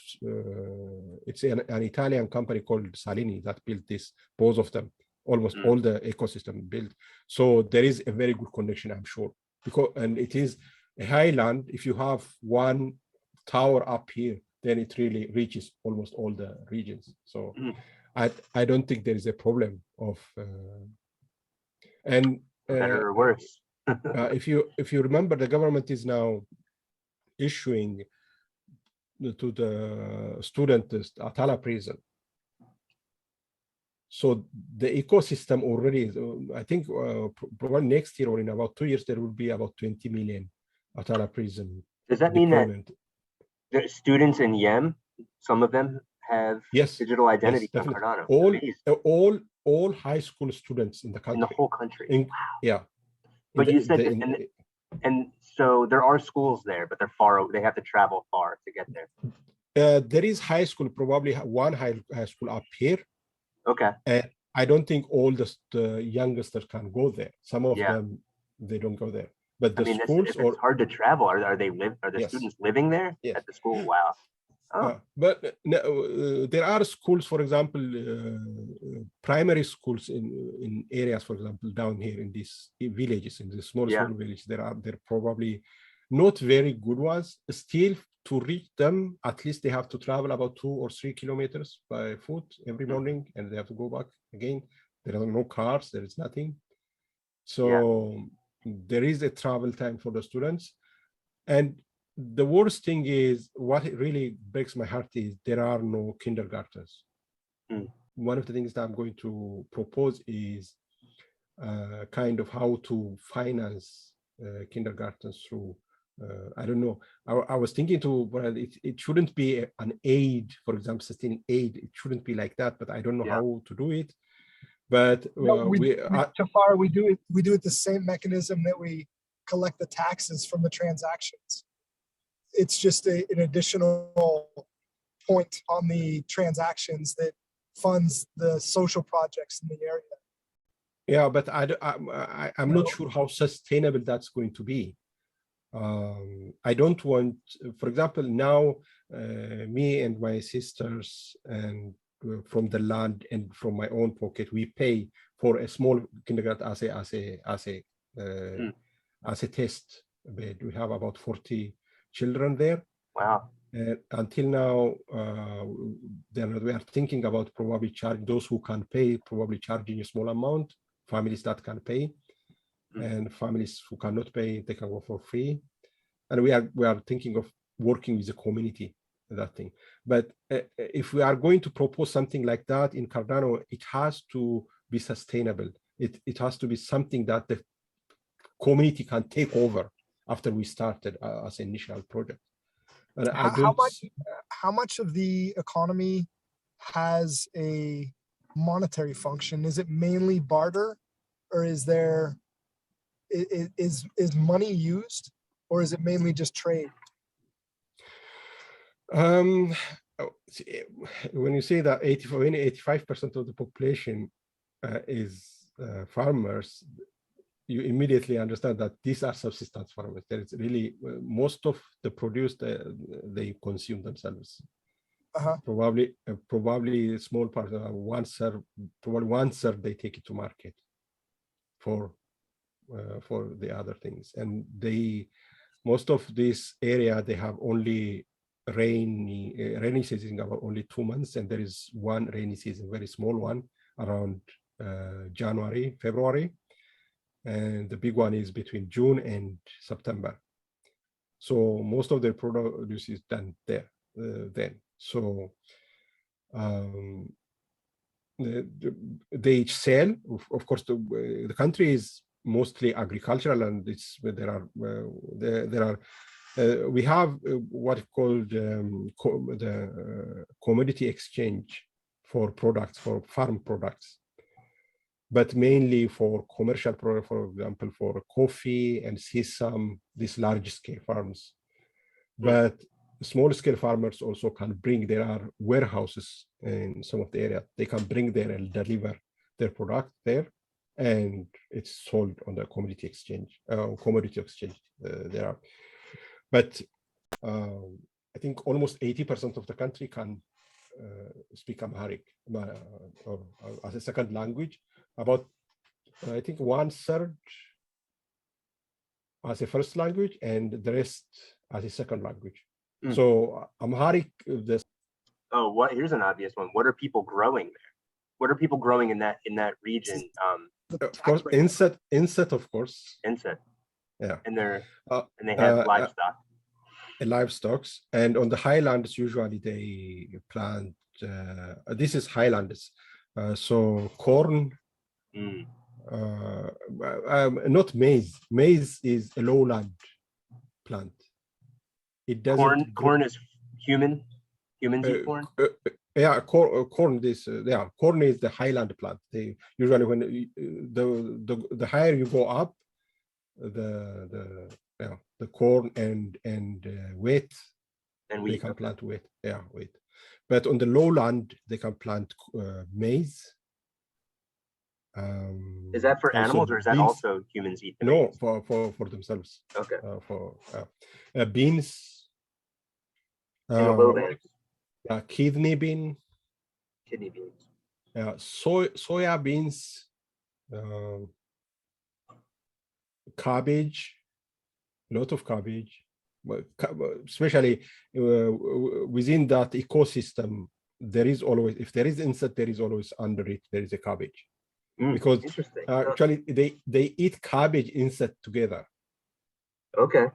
S3: it's an Italian company called Salini that built this, both of them, almost all the ecosystem built. So there is a very good connection, I'm sure, because and it is a highland. If you have one tower up here, then it really reaches almost all the regions. So I don't think there is a problem of
S2: better or worse.
S3: if you remember, the government is now issuing to the students Atala prison. So the ecosystem already is, I think probably next year or in about 2 years, there will be about 20 million Atala prison.
S2: Does that mean that the students in Yem, some of them have digital identity
S3: yes,
S2: on Cardano?
S3: All high school students in the country.
S2: In the whole country.
S3: Wow. Yeah.
S2: But you said, and so there are schools there, but they're far. They have to travel far to get there.
S3: There is high school, probably one high school up here.
S2: Okay.
S3: And I don't think all the youngsters can go there. Some of them, they don't go there. But the schools,
S2: it's hard to travel. Are the students living there at the school? Wow.
S3: But there are schools, for example, primary schools in areas, for example, down here in these villages, in the small villages, they're probably not very good ones. Still, to reach them, at least they have to travel about 2 or 3 kilometers by foot every morning, and they have to go back again. There are no cars, there is nothing. So there is a travel time for the students. And the worst thing is, what really breaks my heart is there are no kindergartens. One of the things that I'm going to propose is kind of how to finance kindergartens through, I don't know. I was thinking well, it shouldn't be an aid, for example, sustaining aid. It shouldn't be like that, but I don't know how to do it. But
S5: Tafar, we do it the same mechanism that we collect the taxes from the transactions. It's just an additional point on the transactions that funds the social projects in the area.
S3: Yeah, but I'm not sure how sustainable that's going to be. I don't want, for example, now me and my sisters and from the land and from my own pocket, we pay for a small kindergarten as a test bed. We have about 40 children there.
S2: Wow.
S3: Until now, we are thinking about probably charging those who can pay, probably charging a small amount, families that can pay, and families who cannot pay, they can go for free. And we are thinking of working with the community, that thing. But if we are going to propose something like that in Cardano, it has to be sustainable. It has to be something that the community can take over after we started as an initial project. And
S5: how much of the economy has a monetary function? Is it mainly barter, or is money used, or is it mainly just trade?
S3: When you say that 85% of the population is farmers, you immediately understand that these are subsistence farmers. There is really most of the produce they consume themselves. Probably a small part, probably one third they take it to market for the other things. And most of this area, they have only rainy season about only 2 months, and there is one rainy season, very small one, around January, February. And the big one is between June and September. So most of their produce is done there then. So they sell. Of course, the country is mostly agricultural, and we have what is called the commodity exchange for products, for farm products, but mainly for commercial products, for example, for coffee and sesame, these large-scale farms. But small-scale farmers also can bring, there are warehouses in some of the area, they can bring there and deliver their product there, and it's sold on the commodity exchange, there are. But I think almost 80% of the country can speak Amharic or as a second language. About I think 1/3 as a first language, and the rest as a second language.
S2: Mm.
S3: So Amharic, the
S2: Oh, what? Here's an obvious one. What are people growing there? What are people growing in that region?
S3: of course, inset, of course.
S2: Inset.
S3: Yeah.
S2: And they're
S3: Uh,
S2: and they have livestock.
S3: Livestock, and on the highlands usually they plant. This is highlands, so corn.
S2: Mm.
S3: Not maize. Maize is a lowland plant. It doesn't.
S2: Corn is humans eat corn.
S3: Yeah, corn. Corn is the highland plant. They usually when the higher you go up, the corn and wheat,
S2: And
S3: they can plant wheat. Yeah, wheat. But on the lowland, they can plant maize.
S2: Is that for
S3: also
S2: animals or is that
S3: beans.
S2: also humans eat?
S3: No,
S2: maize?
S3: for themselves.
S2: Okay.
S3: For beans.
S2: In the lowlands.
S3: Kidney bean.
S2: Kidney beans.
S3: Soya beans. Cabbage. A lot of cabbage. Especially within that ecosystem, there is always, if there is insect, there is always under it, there is a cabbage. Because
S2: interesting.
S3: Actually they eat cabbage insect together.
S2: Okay.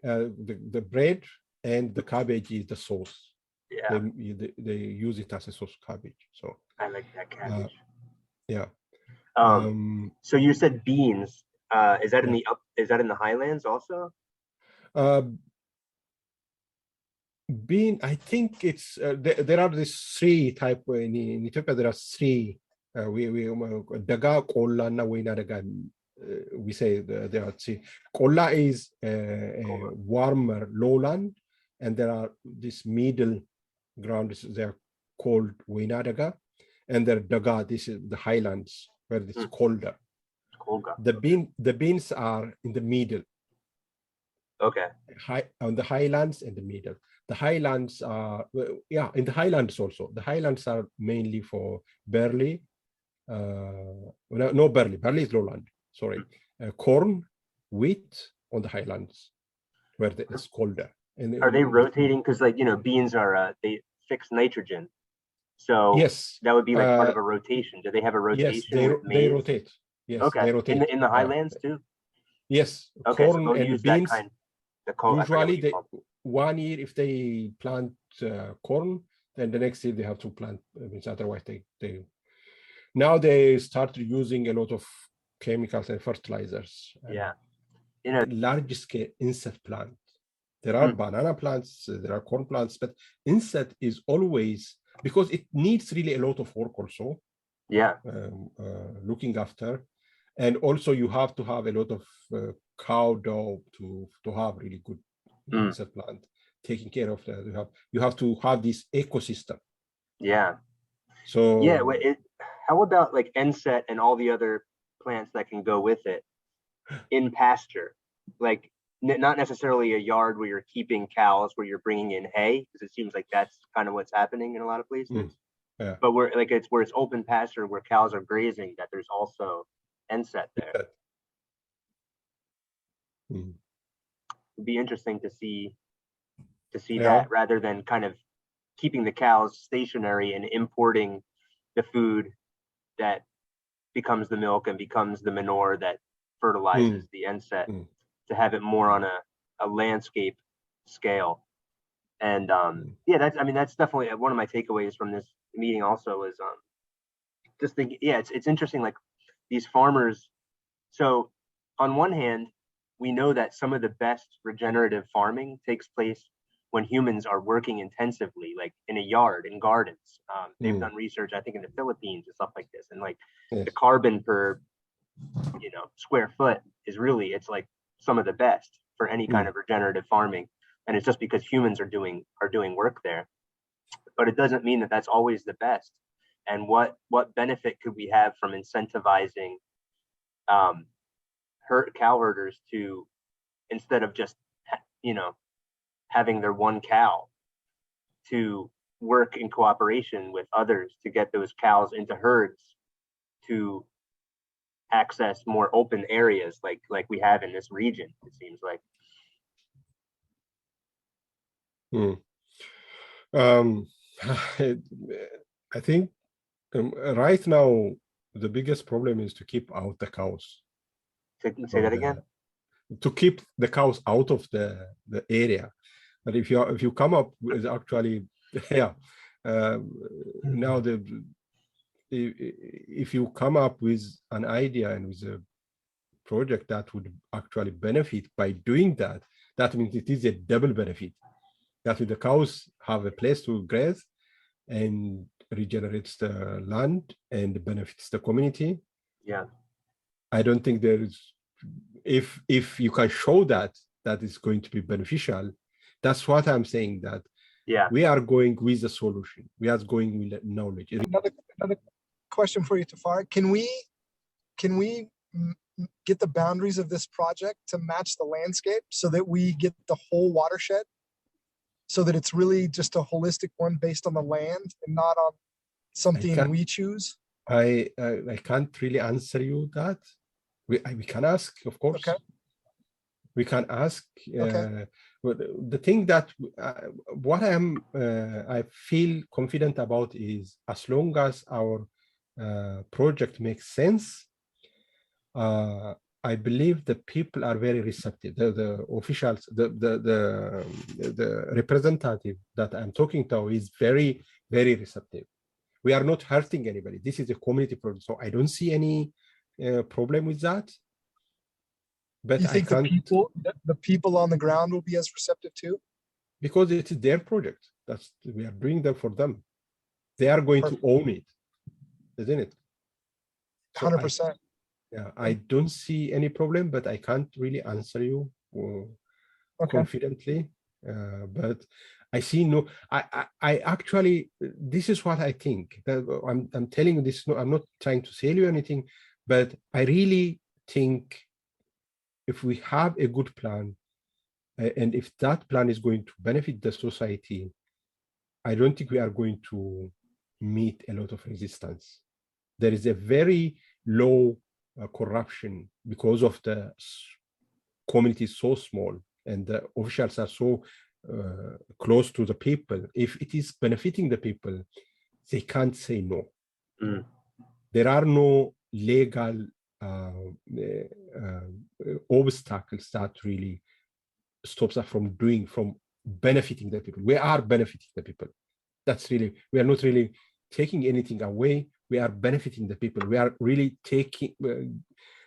S3: The bread and the cabbage is the sauce.
S2: Yeah.
S3: They use it as a sauce, cabbage. So
S2: I like that cabbage.
S3: yeah.
S2: So you said beans. Is that in the highlands also?
S3: Bean, I think it's there are these three type in Ethiopia. There are three. We daga, kolla, and wayna daga. We say there are three. Kolla is a warmer lowland, and there are this middle ground. They are called wayna daga, and there daga. This is the highlands where it's colder. The beans are in the middle.
S2: Okay.
S3: On the highlands in the middle. The highlands are in the highlands also. The highlands are mainly for barley. No barley. Barley is lowland. Sorry. Corn, wheat on the highlands where it's colder. And
S2: are they rotating? Because beans are they fix nitrogen. So
S3: yes,
S2: that would be like part of a rotation. Do they have a rotation?
S3: Yes, they rotate. Yes,
S2: okay.
S3: They rotate.
S2: In the highlands too?
S3: Yes.
S2: Okay,
S3: corn
S2: so
S3: and beans. Usually 1 year if they plant corn, then the next year they have to plant beans. Otherwise they now they start using a lot of chemicals and fertilizers.
S2: Yeah.
S3: Large scale insect plant. There are banana plants, there are corn plants, but insect is always, because it needs really a lot of work also.
S2: Yeah.
S3: Looking after, and also you have to have a lot of cow dog to have really good insect plant, taking care of that. You have to have this ecosystem.
S2: Yeah.
S3: So
S2: yeah. How about like NSET and all the other plants that can go with it in pasture, like not necessarily a yard where you're keeping cows, where you're bringing in hay, because it seems like that's kind of what's happening in a lot of places.
S3: Yeah.
S2: But where it's open pasture where cows are grazing, that there's also NSET there. It'd be interesting to see that, rather than kind of keeping the cows stationary and importing the food that becomes the milk and becomes the manure that fertilizes the NSET, to have it more on a landscape scale. And that's definitely one of my takeaways from this meeting also is just thinking, it's interesting, like these farmers. So on one hand, we know that some of the best regenerative farming takes place when humans are working intensively, like in a yard, in gardens. They've done research, I think, in the Philippines and stuff like this, and like the carbon per square foot is really, it's like some of the best for any kind of regenerative farming. And it's just because humans are doing work there. But it doesn't mean that that's always the best. And what benefit could we have from incentivizing cow herders to, instead of just having their one cow, to work in cooperation with others to get those cows into herds to access more open areas like we have in this region, it seems like.
S3: I think right now the biggest problem is to keep out the cows.
S2: Say that again?
S3: To keep the cows out of the area. But if you come up with actually, yeah, now if you come up with an idea and with a project that would actually benefit by doing that, that means it is a double benefit. That the cows have a place to graze and regenerates the land and benefits the community.
S2: Yeah.
S3: I don't think there is, if you can show that is going to be beneficial, that's what I'm saying, that we are going with the solution. We are going with the knowledge.
S5: Another question for you, Tafar. Can we get the boundaries of this project to match the landscape so that we get the whole watershed, so that it's really just a holistic one based on the land and not on something we choose?
S3: I can't really answer you that. We can ask, of course.
S5: Okay.
S3: We can ask.
S5: Okay.
S3: The thing that what I feel confident about is, as long as our project makes sense, I believe the people are very receptive. The officials, the representative that I'm talking to is very, very receptive. We are not hurting anybody. This is a community project, so I don't see any problem with that. But
S5: you think the people on the ground will be as receptive too?
S3: Because it is their project. We are doing that for them. They are going to own it, isn't it?
S5: 100%.
S3: Yeah, I don't see any problem, but I can't really answer you confidently. But I see no. I actually, this is what I think. I'm telling you this. No, I'm not trying to sell you anything, but I really think if we have a good plan, and if that plan is going to benefit the society, I don't think we are going to meet a lot of resistance. There is a very low corruption because of the community is so small and the officials are so close to the people. If it is benefiting the people, they can't say no. There are no legal obstacles that really stops us from benefiting the people. We are benefiting the people. That's really, we are not really taking anything away. We are benefiting the people. We are really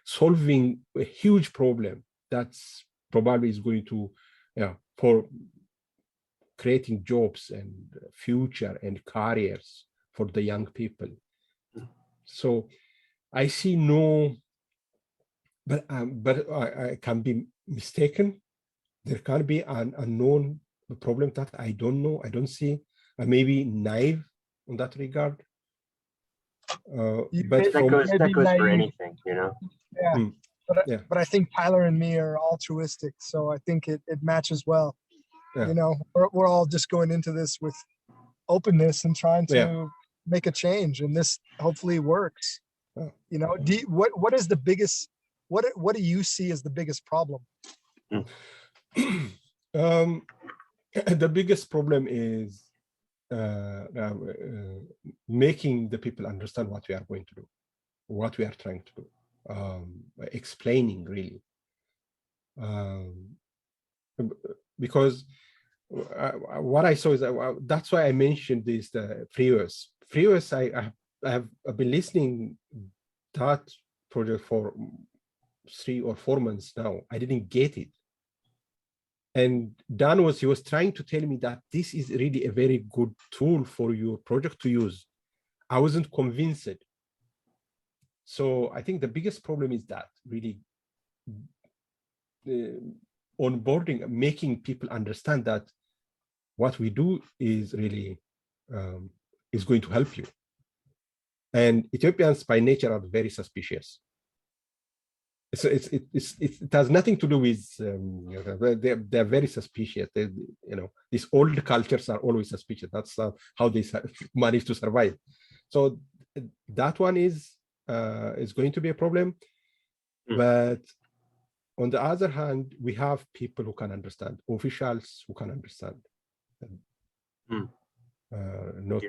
S3: solving a huge problem that's probably is going to, for creating jobs and future and careers for the young people. So I see no, but I can be mistaken. There can be an unknown problem that I don't know. I don't see. I may be naive on that regard. But
S2: that goes for anything, you know.
S5: Yeah. But I think Tyler and me are altruistic, so I think it matches well. Yeah. You know, we're all just going into this with openness and trying to make a change, and this hopefully works. Yeah. You know, what is the biggest? What do you see as the biggest problem?
S3: The biggest problem is making the people understand what we are going to do, what we are trying to do, explaining really. Because what I saw is that's why I mentioned this FreeOS. FreeOS, I have been listening that project for 3 or 4 months now. I didn't get it. And Dan he was trying to tell me that this is really a very good tool for your project to use. I wasn't convinced. So I think the biggest problem is that really onboarding, making people understand that what we do is really is going to help you. And Ethiopians by nature are very suspicious. it has nothing to do with they're very suspicious. These old cultures are always suspicious. That's how they manage to survive. So that one is going to be a problem. But on the other hand, we have people who can understand, officials who can understand. Not,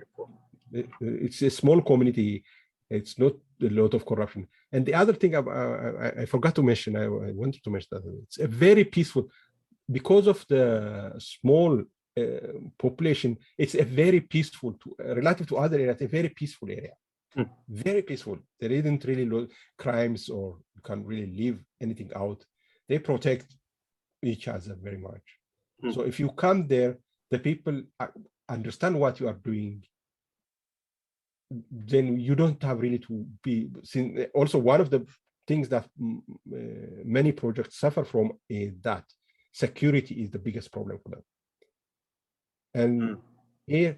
S3: it's a small community. It's not a lot of corruption. And the other thing I forgot to mention, I wanted to mention that it's a very peaceful, because of the small population, it's a very peaceful, relative to other areas, a very peaceful area. Very peaceful. There isn't really crimes, or you can't really leave anything out. They protect each other very much. So if you come there, the people understand what you are doing, then you don't have really to be. Also, one of the things that many projects suffer from is that security is the biggest problem for them. And here,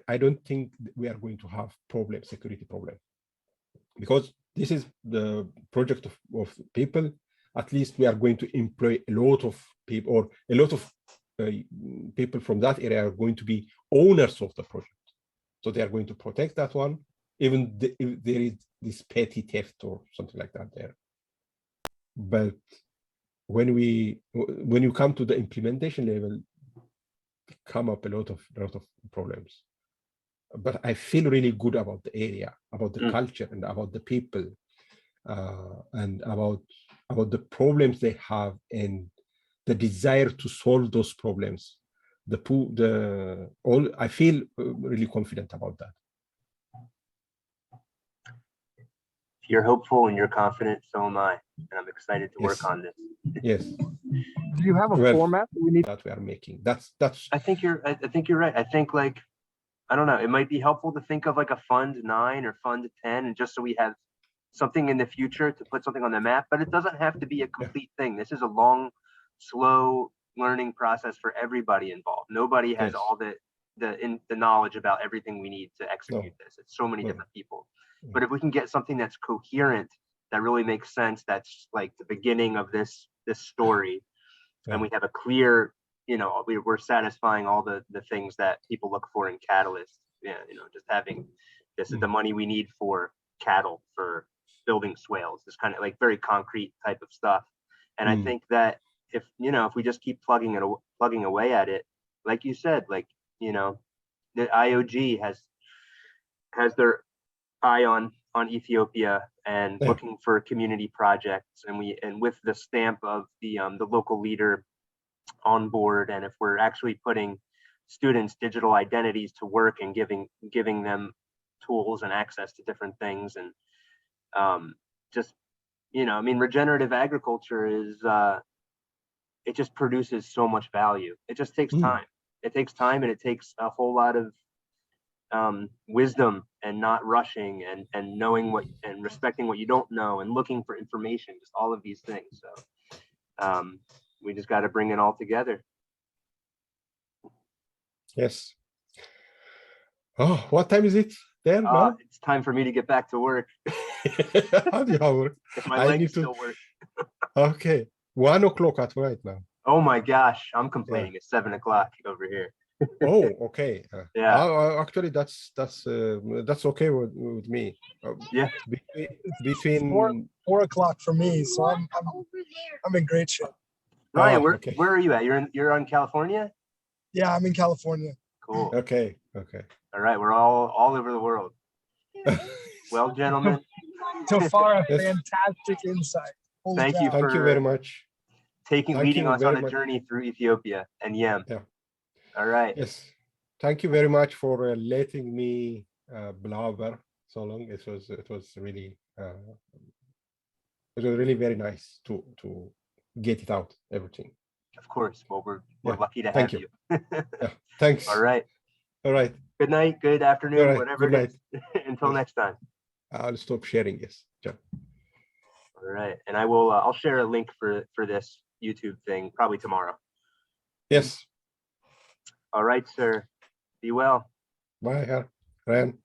S3: I don't think we are going to have security problem, because this is the project of people. At least we are going to employ a lot of people, or a lot of people from that area are going to be owners of the project. So they are going to protect that one, even if there is this petty theft or something like that there. But when you come to the implementation level, come up a lot of problems. But I feel really good about the area, about the culture, and about the people, and about the problems they have, and the desire to solve those problems. I feel really confident about that.
S2: If you're hopeful and you're confident, so am I, and I'm excited to work on this.
S3: Yes.
S5: Do you have a format that we need?
S3: That we are making. That's.
S2: I think you're right. I think, like, I don't know, it might be helpful to think of like a Fund 9 or Fund 10, and just so we have something in the future to put something on the map. But it doesn't have to be a complete thing. This is a long, slow learning process for everybody involved. Nobody has all the knowledge about everything we need to execute this. It's so many different people. But if we can get something that's coherent, that really makes sense, that's like the beginning of this story, and we have a clear, we're satisfying all the things that people look for in Catalyst. Just having this is the money we need for cattle, for building swales, this kind of like very concrete type of stuff. And I think that if we just keep plugging away at it, like you said, like, the IOG has their eye on Ethiopia and looking for community projects, and with the stamp of the local leader on board, and if we're actually putting students' digital identities to work and giving them tools and access to different things, and just regenerative agriculture is it just produces so much value. It just takes time. It takes time, and it takes a whole lot of wisdom, and not rushing, and knowing and respecting what you don't know, and looking for information, just all of these things. So we just got to bring it all together.
S3: Yes. Oh, what time is it there now?
S2: It's time for me to get back to work.
S3: How do you work?
S2: If my legs still work.
S3: Okay, 1 o'clock at night now.
S2: Oh my gosh, I'm complaining. It's 7 o'clock over here.
S3: Oh, okay. Actually, that's okay with me.
S2: Yeah.
S3: Between
S5: 4 o'clock for me, so I'm in great shape.
S2: Ryan, where are you at? You're on California?
S5: Yeah, I'm in California.
S2: Cool.
S3: Okay.
S2: All right, we're all over the world. Well, gentlemen.
S5: Tafar, fantastic insight.
S2: Thank you
S3: very much.
S2: Leading us on a journey through Ethiopia and Yem.
S3: Yeah.
S2: All right.
S3: Yes. Thank you very much for letting me blabber so long. It was really very nice to get it out, everything.
S2: Of course. Well, we're lucky to have you.
S3: Thanks.
S2: All right. Good night, good afternoon, whatever it is. Until next time.
S3: I'll stop sharing. Yes.
S2: All right. And I'll share a link for this YouTube thing probably tomorrow.
S3: Yes.
S2: All right, sir. Be well.
S3: Bye, Ryan.